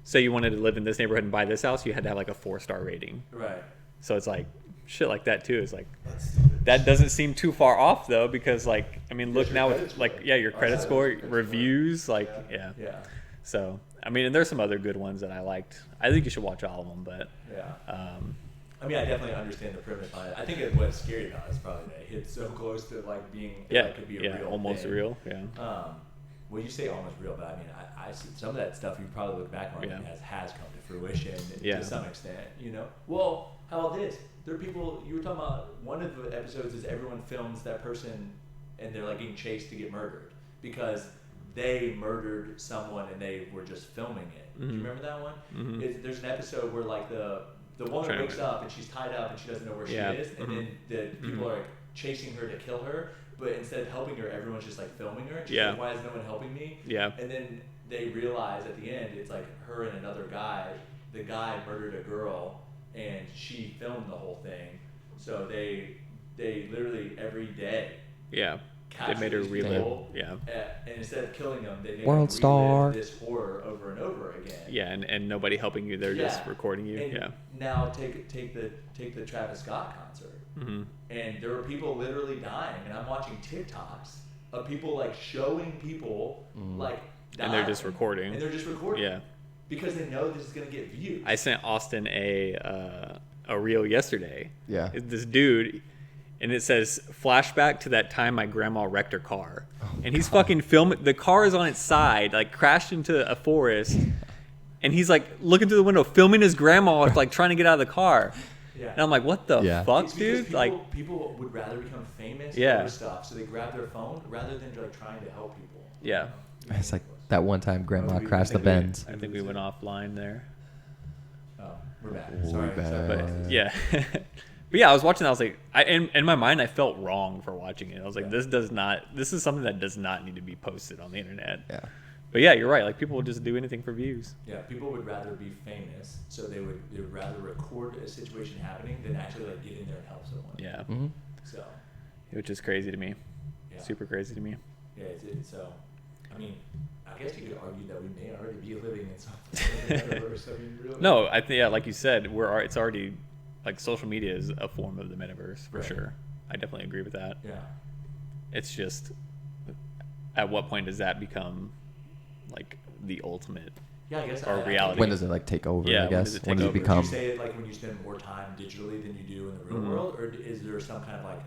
say you wanted to live in this neighborhood and buy this house, you had to have like a 4-star rating. Right. So it's like shit like that too. It's like that doesn't seem too far off though, because like I mean, look your now credit with score. like your credit score, reviews, like yeah. Yeah. So I mean, and there's some other good ones that I liked. I think you should watch all of them, but Yeah. um, I mean, I definitely understand the premise behind it. I think what's scary about it is probably that it hits so close to like being yeah, it could be a yeah, real almost thing. real, yeah. Well, you say almost real, but I mean, I see some of that stuff you probably look back on Yeah. has come to fruition Yeah. to some extent, Well, how about this? There are people, you were talking about, one of the episodes is everyone films that person and they're like getting chased to get murdered because they murdered someone and they were just filming it. Do you Mhm. remember that one? Mhm. There's an episode where like the woman Trying to wakes remember. up and she's tied up and she doesn't know where Yeah. she is, and Mhm. then the people Mhm. are like chasing her to kill her, but instead of helping her, everyone's just like filming her. She's Yeah. like, why is no one helping me? Yeah. And then they realize at the end it's like her and another guy. The guy murdered a girl and she filmed the whole thing. So they literally every day Yeah. They capture made her these relive. people, Yeah. and instead of killing them, they make World them star. relive this horror over and over again. Yeah, and nobody helping you. They're just Yeah. recording you. And Yeah. now take the Travis Scott concert, hmm and there were people literally dying, and I'm watching TikToks of people like showing people like dying, And they're just recording. and they're just recording, Yeah. because they know this is gonna get views. I sent Austin a reel yesterday. Yeah. It's this dude, and it says flashback to that time my grandma wrecked her car, and he's fucking filming. The car is on its side, like crashed into a forest, and he's like looking through the window, filming his grandma, like trying to get out of the car. Yeah. And I'm like, what the Yeah. fuck, It's because dude? people would rather become famous Yeah. over stuff, so they grab their phone rather than like trying to help people. Yeah. It's like that one time grandma Oh, crashed the I think Benz. I think we went offline there. Oh, we're back. We're Sorry. back. sorry. But yeah. But yeah, I was watching that. I was like, in my mind, I felt wrong for watching it. I was like, Yeah. this is something that does not need to be posted on the internet. Yeah. But yeah, you're right. Like people will just do anything for views. Yeah, people would rather be famous, so they would rather record a situation happening than actually like get in there and help someone. Yeah. hmm So, Which is crazy to me. yeah. Super crazy to me. Yeah, it's so. I mean, I guess you could argue that we may already be living in something in the metaverse. I mean, really. No, I think yeah, like you said, it's already like social media is a form of the metaverse for Right. sure. I definitely agree with that. Yeah. It's just at what point does that become like the ultimate? Yeah, I guess. Or I reality. When does it like take over? Yeah, I when guess does it when take you over? Would become. you say it like when you spend more time digitally than you do in the real Mhm. world, or is there some kind of like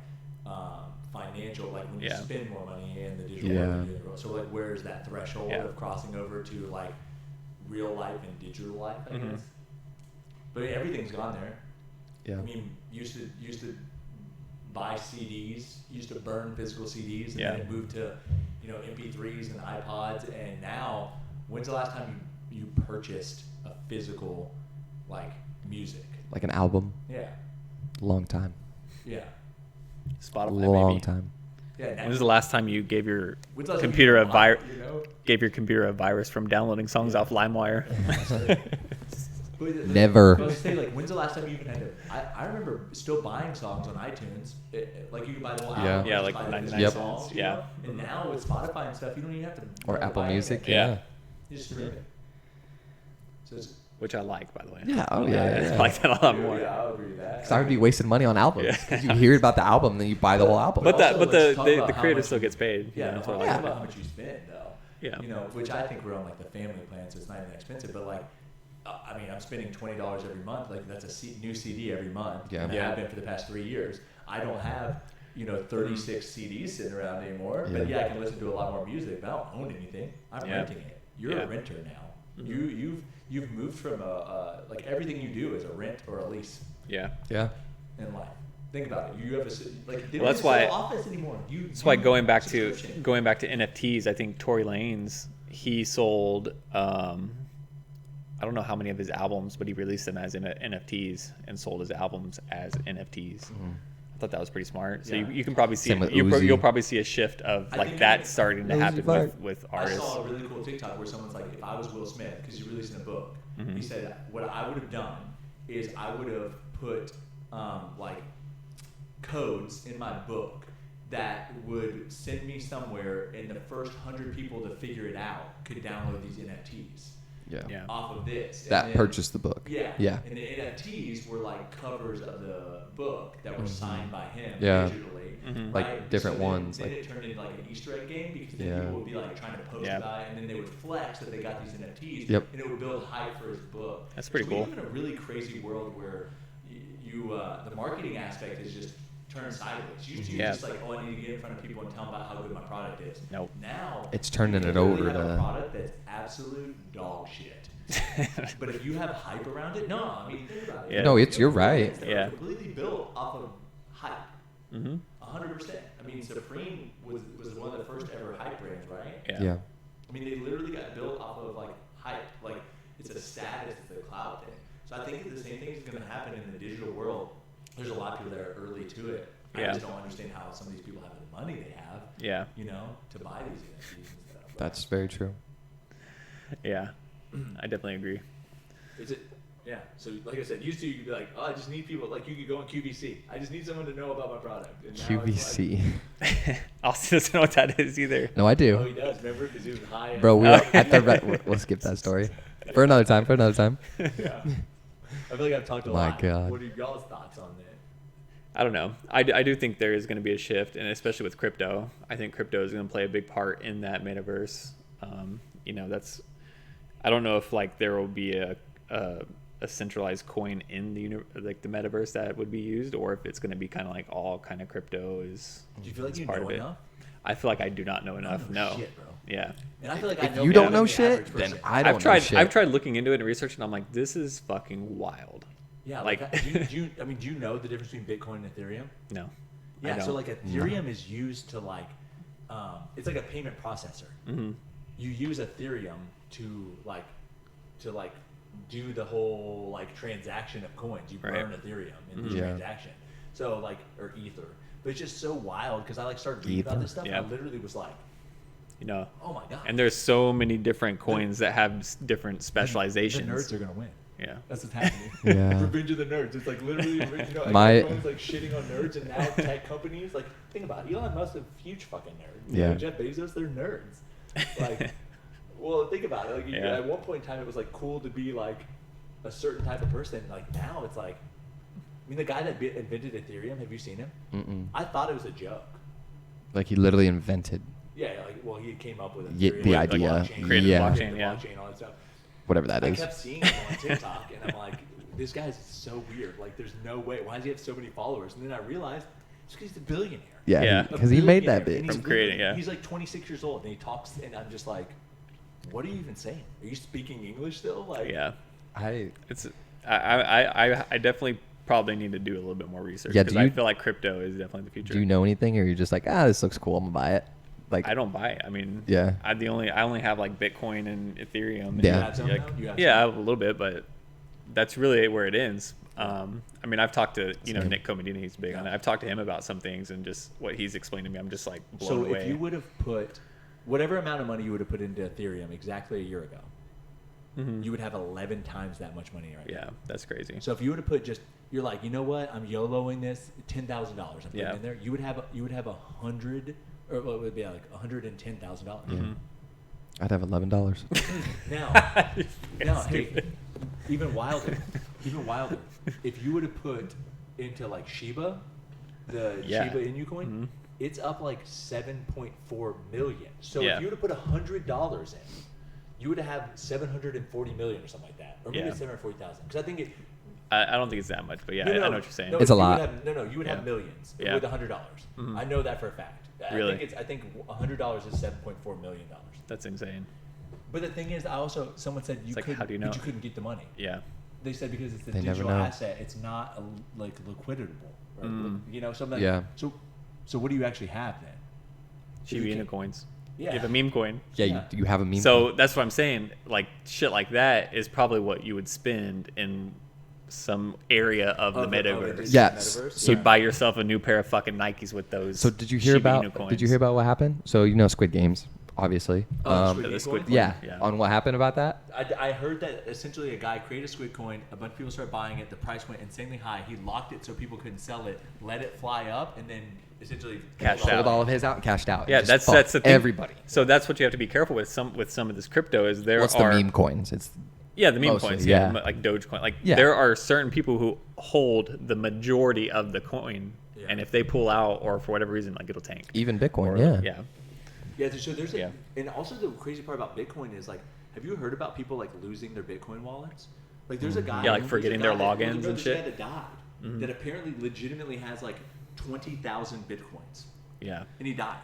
financial, like when you Yeah. spend more money in the digital Yeah. world than you do in the real world? So like, where's that threshold Yeah. of crossing over to like real life and digital life? I Mhm. guess. But everything's gone there. Yeah. I mean, used to buy CDs, used to burn physical CDs, and Yeah. then it moved to MP3s and iPods, and now when's the last time you purchased a physical like music? Like an album. Yeah, Long time. yeah, Spotify Long maybe. time. yeah. When was the last time you gave your When's the last time computer you a bought, virus? you know? Gave your computer a virus from downloading songs Yeah. off LimeWire? Never. I was saying, like, when's the last time you even had to? I remember still buying songs on iTunes. Like you could buy the whole album. Yeah, or like just buy 99 Yep. cents. you Yeah. know? And now with Spotify and stuff, you don't even have to. Or Apple buy Music. anything. Yeah. Yeah. You just stream it. So it's, Which I like, by the way. Yeah. Oh yeah. I like that a lot more. Yeah, I'll agree with that. Because I would be wasting money on albums. Yeah. Because you hear about the album, then you buy the whole album. But Also, let's the talk the, about the how creator much still you- gets paid. Yeah, That's no, what I talk like. about how much you spend though. Yeah. You know, which I think we're on like the family plan, so it's not even expensive. But like, I mean, I'm spending $20 every month. Like that's a new CD every month. Yeah. And I Yeah. have been for the past 3 years. I don't have 36 CDs sitting around anymore. Yeah. But yeah, I can listen to a lot more music. But I don't own anything. I'm Yeah. renting it. You're Yeah. a renter now. You've moved from like everything you do is a rent or a lease Yeah. Yeah. in life. Think about it. You have like they Well, don't that's even why- sell office anymore. That's why going back to subscription. NFTs, I think Tory Lanez, he sold I don't know how many of his albums, but he released them as NFTs and sold his albums as NFTs. I thought that was pretty smart. So Yeah. you can probably see Same with you'll Uzi. probably see a shift of I like think that it- starting to Uzi happen Vert. with I artists. saw a really cool TikTok where someone's like, if I was Will Smith, because he's releasing a book, Mm-hmm. he said, what I would have done is I would have put like codes in my book that would send me somewhere, and the first 100 people to figure it out could download these NFTs Yeah. Yeah. off of this. And That then- purchased the book. Yeah. Yeah. And the NFTs were like covers of the book that were signed by him Yeah. digitally. Mhm. Like right? different So then- ones, Then like- it turned into like an Easter egg game because then Yeah. people would be like trying to post Yeah. about it, and then they would flex that they got these NFTs. Yep. And it would build hype for his book. That's pretty so cool. We live in a really crazy world where the marketing aspect is just turned sideways. Used to, you're Yeah. just like, oh, I need to get in front of people and tell them about how good my product is. Nope. Now It's turning you it literally over have a to- product that's absolute dog shit. But if you have hype around it, no, I mean, think about it. Yeah. No, You it's have you're brands right. that Yeah. are completely built off of hype. Mm-hmm. 100%. I mean, Supreme was one of the first ever hype brands, right? Yeah. Yeah. I mean, they literally got built off of like hype. Like it's a status, it's a cloud thing. So I think that the same thing is going to happen in the digital world. There's a lot of people that are early to it. I Yeah. just don't understand how some of these people have the money they have, Yeah. to buy these NFTs and stuff. But That's very true. Yeah. I definitely agree. Is it? Yeah. So like I said, used to you'd be like, oh, I just need people. Like you could go on QVC. I just need someone to know about my product. And now it's like, QVC. Austin doesn't know what that is either. No, I oh, do. he does. Remember? Because he was high. Bro, we Oh, were at the we'll skip that story. For another time. Yeah. I feel like I've talked a My lot. God. What are y'all's thoughts on that? I don't know. I do think there is going to be a shift, and especially with crypto. I think crypto is going to play a big part in that metaverse. That's. I don't know if like there will be a centralized coin in the the metaverse that would be used, or if it's going to be kind of like all kind of crypto is. do you feel like is you part know of it. enough? I feel like I do not know enough. know No. shit, bro. Yeah. And I feel like I If know you more don't than know the shit, average then person. I don't I've tried. know shit. I've tried looking into it and researching. I'm like, this is fucking wild. Yeah, like- like, do you know the difference between Bitcoin and Ethereum? No. I Yeah, so don't. like Ethereum is used to like, it's like a payment processor. Mhm. You use Ethereum to do the whole like transaction of coins. You Right. burn Ethereum in the Yeah. transaction. So like, or Ether. But it's just so wild because I like started reading about Ether? this stuff. Yeah. And I literally was like, oh my god. And there's so many different coins that have different specializations. The nerds are gonna win. Yeah. That's what's happening. Yeah. Revenge of the nerds. It's like literally, My- everyone's like shitting on nerds, and now tech companies, like, think about it. Elon Musk is a huge fucking nerd. Yeah. Jeff Bezos, they're nerds. Like, well, think about it. Like, Yeah. at one point in time, it was like cool to be like a certain type of person. Like now, it's like, I mean, the guy that invented Ethereum. Have you seen him? Mm-mm. I thought it was a joke. Like he literally invented Yeah, like, well, he came up with Ye- Ethereum, the like, idea. blockchain, Created Yeah. blockchain, yeah. blockchain, all that stuff. whatever that I is. kept seeing him on TikTok, and I'm like, this guy's so weird. Like, there's no way. Why does he have so many followers? And then I realized it's because he's a billionaire. Yeah, Yeah. because he made that billionaire, bit. and From creating, yeah. He's like 26 years old, and he talks, and I'm just like, what are you even saying? Are you speaking English still? Like, Yeah. I It's. I definitely probably need to do a little bit more research Yeah, because do I you- feel like crypto is definitely the future. do you know anything, or you're just like, this looks cool, I'm gonna buy it. Like, I don't buy it. I mean, Yeah. I only have like Bitcoin and Ethereum. And Yeah. You have some like, now? You have yeah, I some? have a little bit, but that's really where it ends. I mean, I've talked to Same. Nick Comedina. He's big on it. Yeah. I've talked to him about some things and just what he's explained to me. I'm just like blown So away. if you would have put whatever amount of money you would have put into Ethereum exactly a year ago, you would have 11 times that much money right Yeah, now. that's crazy. So if you were to put you're like, you know what, I'm YOLOing this, $10,000 I'm putting Yeah. in there. You would have $100, or what would it be like $110,000. Yeah. I'd have $11. Now, hey, even wilder. If you were to put into like Shiba, the Yeah. Shiba Inu coin, it's up like 7.4 million. So Yeah. if you were to put $100 in, you would have 740 million or something like that, or maybe Yeah. 740,000. Because I think it. I don't think it's that much, but yeah, No, I know what you're saying. No, It's a you would lot. you would Yeah. have millions Yeah. with $100. I know that for a fact. Really? I think $100 is $7.4 million. That's insane. But the thing is, someone said you like, couldn't, how do you know? but you couldn't get the money. Yeah. They said because it's a They never digital know. asset, it's not like liquidable, or, you know, something. Yeah. So what do you actually have then? Shiba you Inu can- coins. Yeah. You have a meme coin. Yeah, Yeah. You have a meme. So that's what I'm saying. Like shit like that is probably what you would spend in some area of the metaverse. Yes. Metaverse? So- You'd buy yourself a new pair of fucking Nikes with those. So did you hear Shiba about? Inu coins. Did you hear about what happened? So you know Squid Games, obviously. Oh, Squid the Game Squid coin? Game? Yeah. Yeah. On what happened about that? I heard that essentially a guy created a squid coin, a bunch of people started buying it, the price went insanely high. He locked it so people couldn't sell it, let it fly up, and then essentially Cashed Sold out. all of his out, and cashed out. Yeah, and just that's the fucked thing. everybody. So that's what you have to be careful with some of this crypto is there What's are the meme coins? It's yeah the meme mostly, coins yeah. like Dogecoin like Yeah. there are certain people who hold the majority of the coin Yeah. and if they pull out or for whatever reason like it'll tank. even Bitcoin. Or- yeah. Yeah. Yeah, so there's Yeah. and also the crazy part about Bitcoin is like, have you heard about people like losing their Bitcoin wallets? Like there's a guy, Yeah, like there's a forgetting guy their that- logins and there's a shit. guy that died that apparently legitimately has like 20,000 Bitcoins, Yeah. and he died.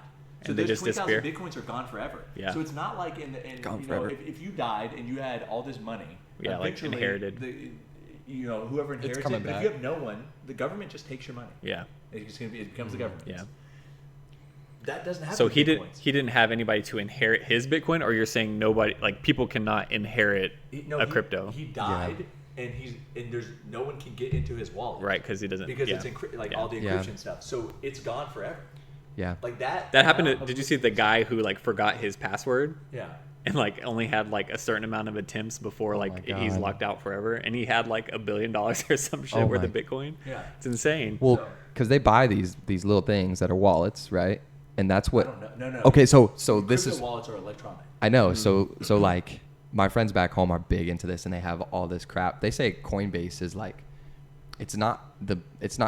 So And they those just 20,000 disappear? Bitcoins are gone forever. Yeah. So it's not like in Gone you know, forever. if you died and you had all this money, Yeah, like eventually inherited. you know, whoever inherits it. coming But if back. you have no one, the government just takes your money. Yeah. It becomes the government. Yeah. That doesn't happen. So with he Bitcoins. didn't have anybody to inherit his Bitcoin or you're saying nobody like people cannot inherit No, a crypto. He died, and there's no one can get into his wallet, Right, because he doesn't Because yeah. it's like Yeah. all the Yeah. encryption stuff. So it's gone forever. Yeah. Like that. That happened amount to of- did you see the guy who like forgot his password? Yeah. And like only had like a certain amount of attempts before Oh like my he's God. locked out forever, and he had like $1 billion or some shit Oh worth my- of Bitcoin. Yeah. It's insane. Well, So- because they buy these little things that are wallets, right? And that's I what. don't know. No. Okay, so this Crypto is. wallets are electronic. I know. Mm-hmm. So like my friends back home are big into this, and they have all this crap. They say Coinbase is like, it's not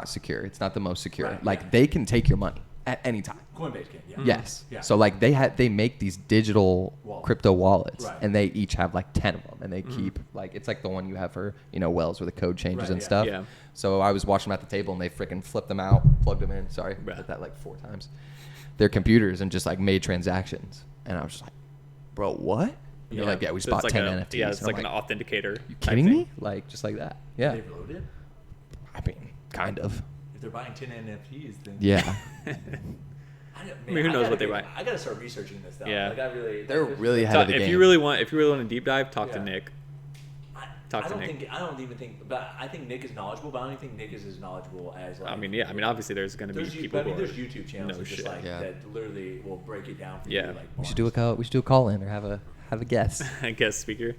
secure. It's not the most secure. Right, like yeah. they can take your money at any time. Coinbase can. Yeah. Yes. Yeah. So like they make these digital Wallet. crypto wallets, Right. and they each have like 10 of them, and they keep like it's like the one you have for Wells where the code changes Right, and yeah. stuff. Yeah. So I was watching them at the table, and they freaking flipped them out, plugged them in. Sorry, Right. did that like 4 times. Their computers and just like made transactions, and I was just like, bro, what? And they're like, yeah, we So bought it's 10 like NFTs. Yeah, it's And like I'm an authenticator. you type kidding thing. me? Like just like that. Yeah. They've loaded. I mean, kind of. If they're buying 10 NFTs, then Yeah. I mean, who knows what they buy? I gotta start researching this stuff. Yeah. Like I really. They're there's- really ahead So of the if game. you really want to deep dive, talk to Yeah. Nick. I to don't Nick. think. I don't even think. But I think Nick is knowledgeable. But I don't even think Nick is as knowledgeable as. Like, I mean, yeah. I mean, obviously, there's going to be There's, people. I mean, who are- there's YouTube channels know that just shit. like Yeah. that literally will break it down for Yeah. you. Like we should do a call in or have a guest. I guess speaker.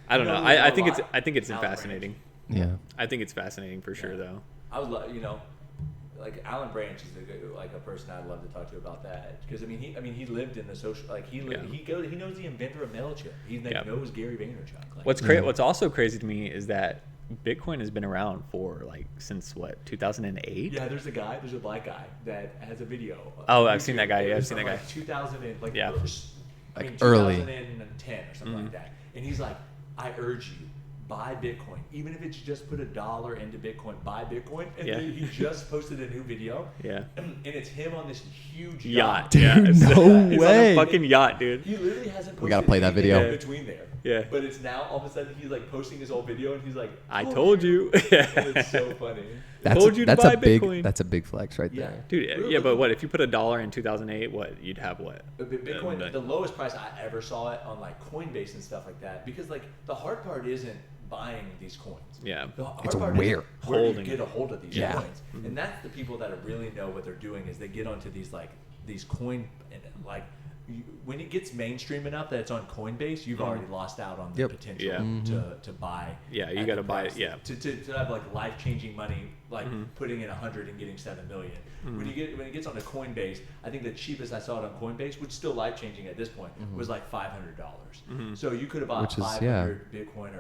I don't You know. know, I a think lot- it's Alan fascinating. Yeah. I think it's fascinating for sure, Yeah. though. I would love, like Alan Branch is like a person I'd love to talk to about that because he lived in the social he Yeah. he knows the inventor of MailChimp. He Yeah. knows Gary Vaynerchuk. Like, What's also crazy to me is that Bitcoin has been around for like since what 2008. Yeah, there's a black guy that has a video. Oh, on I've seen that guy, yeah, It I've was seen from, that like, guy. 2000 and like Yeah. Like early. 2010 or something like that. And he's like, I urge you, buy Bitcoin, even if it's just put $1 into Bitcoin. Buy Bitcoin, and Yeah. then he just posted a new video. Yeah. And it's him on this huge Yacht. Dude, Yeah. no He's on way. a fucking yacht, dude. He literally hasn't posted We gotta play that anything video. in between there. Yeah. But it's now all of a sudden he's like posting his old video and he's like, I "Oh, told you. And it's so funny. Told you to buy Bitcoin. That's a big flex right Yeah. there. Dude, Really? yeah, but what if you put $1 in 2008? What you'd have? What? Bitcoin, the lowest price I ever saw it on like Coinbase and stuff like that. Because like the hard part isn't buying these coins. Yeah. The hard It's part where. is where do Holding you get it. a hold of these Yeah. coins. And that's the people that really know what they're doing is they get onto these like these coin and like when it gets mainstream enough that it's on Coinbase, you've already lost out on the Yep. potential Yeah. to buy. Yeah, you at got the to buy price it. Yeah. To have like life changing money, like putting in 100 and getting 7 million. When it gets onto Coinbase, I think the cheapest I saw it on Coinbase, which is still life changing at this point, was like $500. So you could have bought Which is, 500 Bitcoin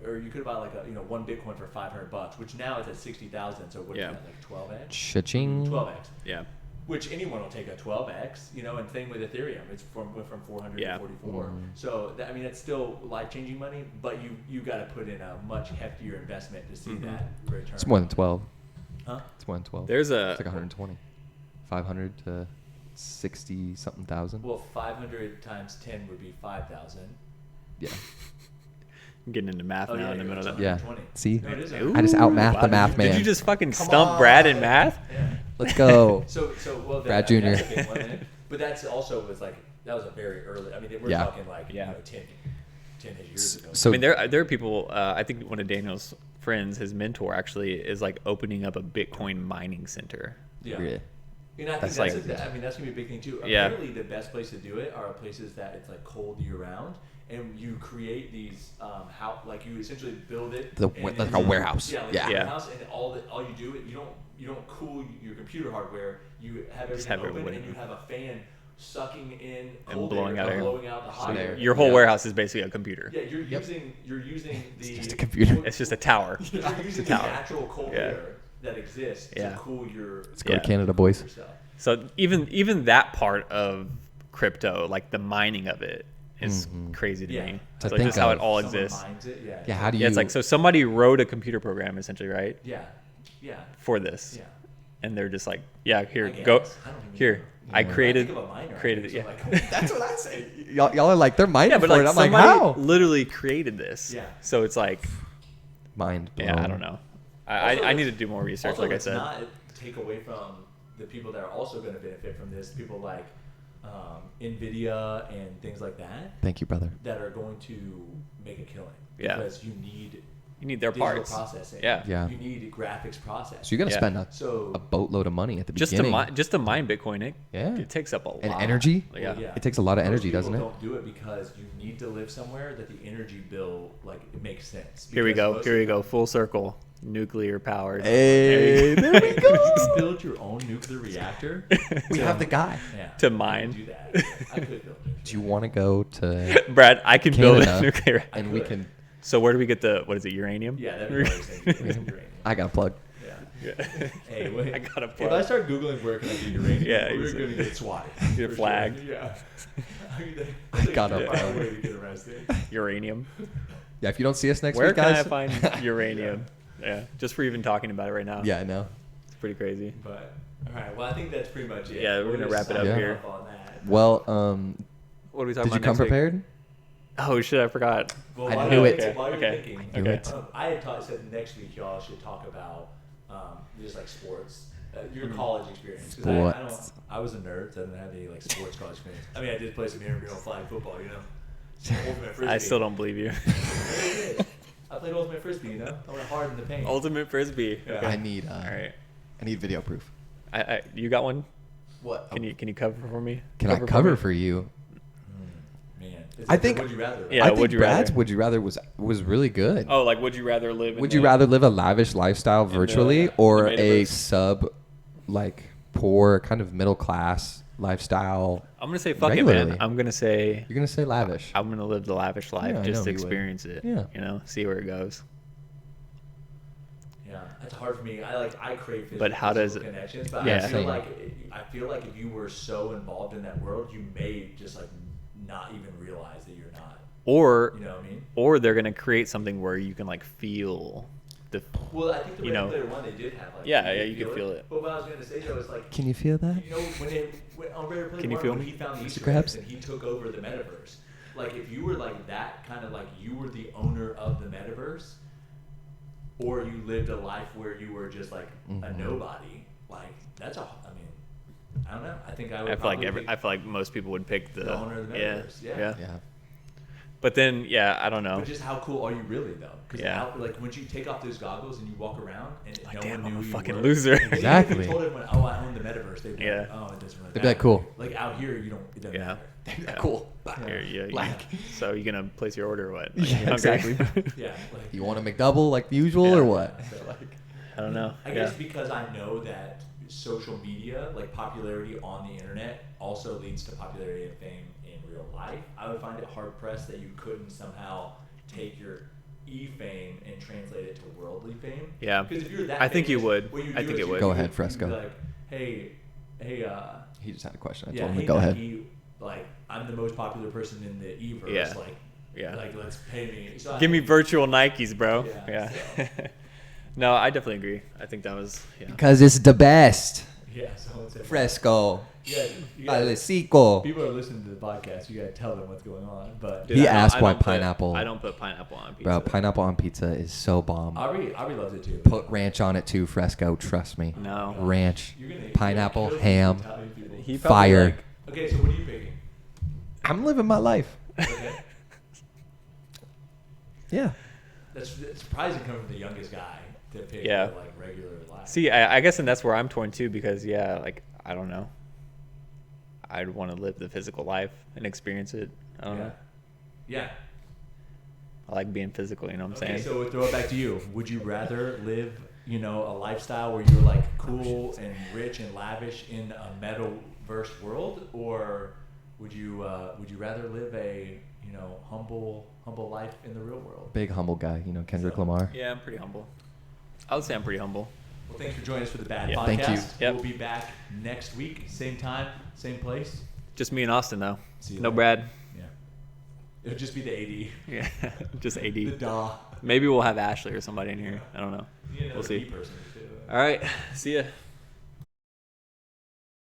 or you could have bought like a one Bitcoin for $500, which now is at 60,000. So what is Yeah. that, like 12x? Cha-ching. 12x. Yeah. Which anyone will take a 12x, and same with Ethereum. It's went from 400 Yeah. to 44. So that's still life changing money, but you got to put in a much heftier investment to see that return. It's more than 12. Huh? It's more than 12. There's It's like 120. 500 to 60 something thousand. Well, 500 times 10 would be 5,000. Yeah. I'm getting into math now in the middle of that. Yeah. 120. See? No, it is Ooh, I just outmathed the math man. Did you just fucking stump Brad in math? Yeah. Let's go. So well, Brad that's Jr.. a big one then. But that's also was like that was a very early. I mean, we're Yeah. talking like 10 years ago. So I mean, there are people. I think one of Daniel's friends, his mentor, actually is like opening up a Bitcoin mining center. Yeah. yeah. And I think That's that's like- that's gonna be a big thing too. Yeah. Apparently, the best place to do it are places that it's like cold year round, and you create these like you essentially build it and like then a warehouse. Yeah, like Yeah. a Yeah. warehouse, and all you do you don't cool your computer hardware. You have everything have open, everything. and you have a fan sucking in And cold blowing air, out air. blowing out the hot air. Your whole Yeah. warehouse is basically a computer. Yeah, you're using the just a computer. It's just a tower. You're using the tower. natural cold Yeah. air that exists Yeah. to cool your. Let's go Yeah. to Canada, boys. yourself. So even that part of crypto, like the mining of it, is crazy to Yeah. me. To It's like think just how it of. all Someone exists. mines it, yeah. Yeah, how do you... Yeah, it's like so somebody wrote a computer program essentially, right, Yeah, yeah, for this, yeah. and they're just like, yeah, here, I go, guess. I don't even here. know. I Yeah. created I think of a miner, created I it. think, Yeah. so that's what I say. Y'all are like, they're mining Yeah, but for like it. I'm like, somebody how? literally created this. Yeah. So it's like, Mind blown. yeah, I don't know. Also, I need to do more research, Also, like I let's said. not take away from the people that are also going to benefit from this. People like NVIDIA and things like that Thank you, brother. that are going to make a killing. Yeah. Because you need You need their digital parts. processing. Yeah. Yeah. You need graphics processing. So you're going to Yeah. spend a So boatload of money at the Just beginning. to mine Bitcoin, Yeah. it takes up a lot. And energy? Yeah. Well, It takes a lot of Most energy, people doesn't it? Don't do it because you need to live somewhere that the energy bill it makes sense. Here we Because go. most Here we of- go. Full circle. Nuclear powered. Hey, there we Could go. you build your own nuclear reactor? We have the guy. Yeah, To I could mine. do that. Yeah, I could build it. Do you want to go to... Brad, I can build a Canada. nuclear. And we can... So where do we get the what is it? Uranium? Yeah, that'd be what I was thinking. Uranium. I got a plug. Yeah. Yeah. Hey, wait. I got a If I plug. start googling where can I get uranium, Yeah, we're exactly. gonna get swatted. Get for sure. flagged. Yeah. I got a a plug. way to get arrested. Uranium. Yeah, if you don't see us next Where week, can guys... I find uranium? Yeah. Just for even talking about it right now. Yeah, I know. It's pretty crazy. But all right, well, I think that's pretty much it. Yeah, we're gonna just wrap it up sign here. off on that. Well, What are we talking did you about come next week? prepared? Oh shit, I forgot. Well, I while knew you're- it. While you're Okay. thinking, I knew it. I had said next week y'all should talk about just like sports, your college experience. 'Cause Sports. I was a nerd, so I didn't have any like sports college experience. I mean, I did play some intramural flag football, Ultimate Frisbee. I still don't believe you. I played Ultimate Frisbee, I went hard in the paint. Ultimate Frisbee. Yeah. Okay. I need... All right. I need video proof. You got one? What? Can you cover for me? Can I cover me? for you? Man, I think- Would you rather? Yeah, I think would you Brad's rather? Would You Rather was really good. Oh, like would you rather live? Would in you the- rather live a lavish lifestyle virtually or the a metaverse? sub, like, poor, kind of middle class lifestyle? I'm gonna say fuck it, regularly? man. I'm gonna say You're gonna say lavish. I'm gonna live the lavish life Yeah, I just know to you would. experience it. Yeah. You know, see where it goes. Yeah, that's hard for me. I crave physical, But how does it- connections, but Yeah. I feel Same. like if you were so involved in that world, you may just like not even realize that you're not. Or You know what I mean? or they're gonna create something where you can like feel the. Well, I think the You know. regular one they did have like. Yeah, yeah, you could feel it. But what I was gonna say though is like. Can you feel that? When on Ready Player Can you One, feel when me? he found the Easter Krabs? eggs and he took over the metaverse, like if you were like that kind of like you were the owner of the metaverse, or you lived a life where you were just like a Mhm. nobody, like that's I don't know. I think I would. I feel like probably pick I feel like most people would pick the the owner of the yeah, metaverse. Yeah. yeah. Yeah. But then, yeah, I don't know. But just how cool are you really though? Because Yeah. like once you take off those goggles and you walk around and Like, no damn, one I'm knew a who you fucking were. loser. Exactly. If you told everyone, oh, I own the metaverse, they'd be Yeah. like, oh, it doesn't really They'd be like, matter. cool. Like out here, it doesn't Yeah. matter. Yeah. Cool. Yeah. Like, So you gonna place your order or what? Like, Yeah, you hungry? exactly. Yeah. Like, you want a McDouble like the usual Yeah. or what? so like, I don't know. I guess because I know that social media, like popularity on the internet, also leads to popularity and fame in real life. I would find it hard pressed that you couldn't somehow take your e-fame and translate it to worldly fame. Yeah. Because if you're that I think you famous, would. what you I do think is it would. Go you ahead, you'd be Fresco. Like, hey, He just had a question. I yeah, told him hey, to go ahead. Nike, like I'm the most popular person in the e-verse. Yeah. Like, Yeah. like let's pay me. So Give me virtual Nikes, bro. Yeah, Yeah. No, I definitely agree. I think that was Because it's the best. Yeah, so it's Fresco. you gotta, Alecico. people are listening to the podcast. You gotta tell them what's going on. But He I don't- asked I why don't put- pineapple. I don't put pineapple on pizza. Bro, pineapple on pizza is so bomb. Ari loves it too. Put ranch on it too, Fresco. Trust me. No. Ranch, You're gonna pineapple, kill ham, Italian people. He probably, fire. like- Okay, so what are you picking? I'm living my life. Okay. Yeah. That's surprising coming from the youngest guy to pick Yeah. like regular life. See, I guess, and that's where I'm torn too, because like I don't know. I'd want to live the physical life and experience it. I don't know. Yeah. I like being physical. You know what I'm Okay, saying? so we'll throw it back to you. Would you rather live, a lifestyle where you're like cool and rich and lavish in a metaverse world, or would you rather live a humble life in the real world? Big humble guy, Kendrick Lamar. Yeah, I'm pretty humble. I would say I'm pretty humble. Well, thanks for joining us for the B.A.D. Yeah. podcast. Thank you. Yep. We'll be back next week, same time, same place. Just me and Austin though. See you No later. Brad. Yeah. It'll just be the A.D. Yeah, just AD. The DAW. Maybe we'll have Ashley or somebody in here. I don't know. You need We'll another see. E person too. All right. See ya.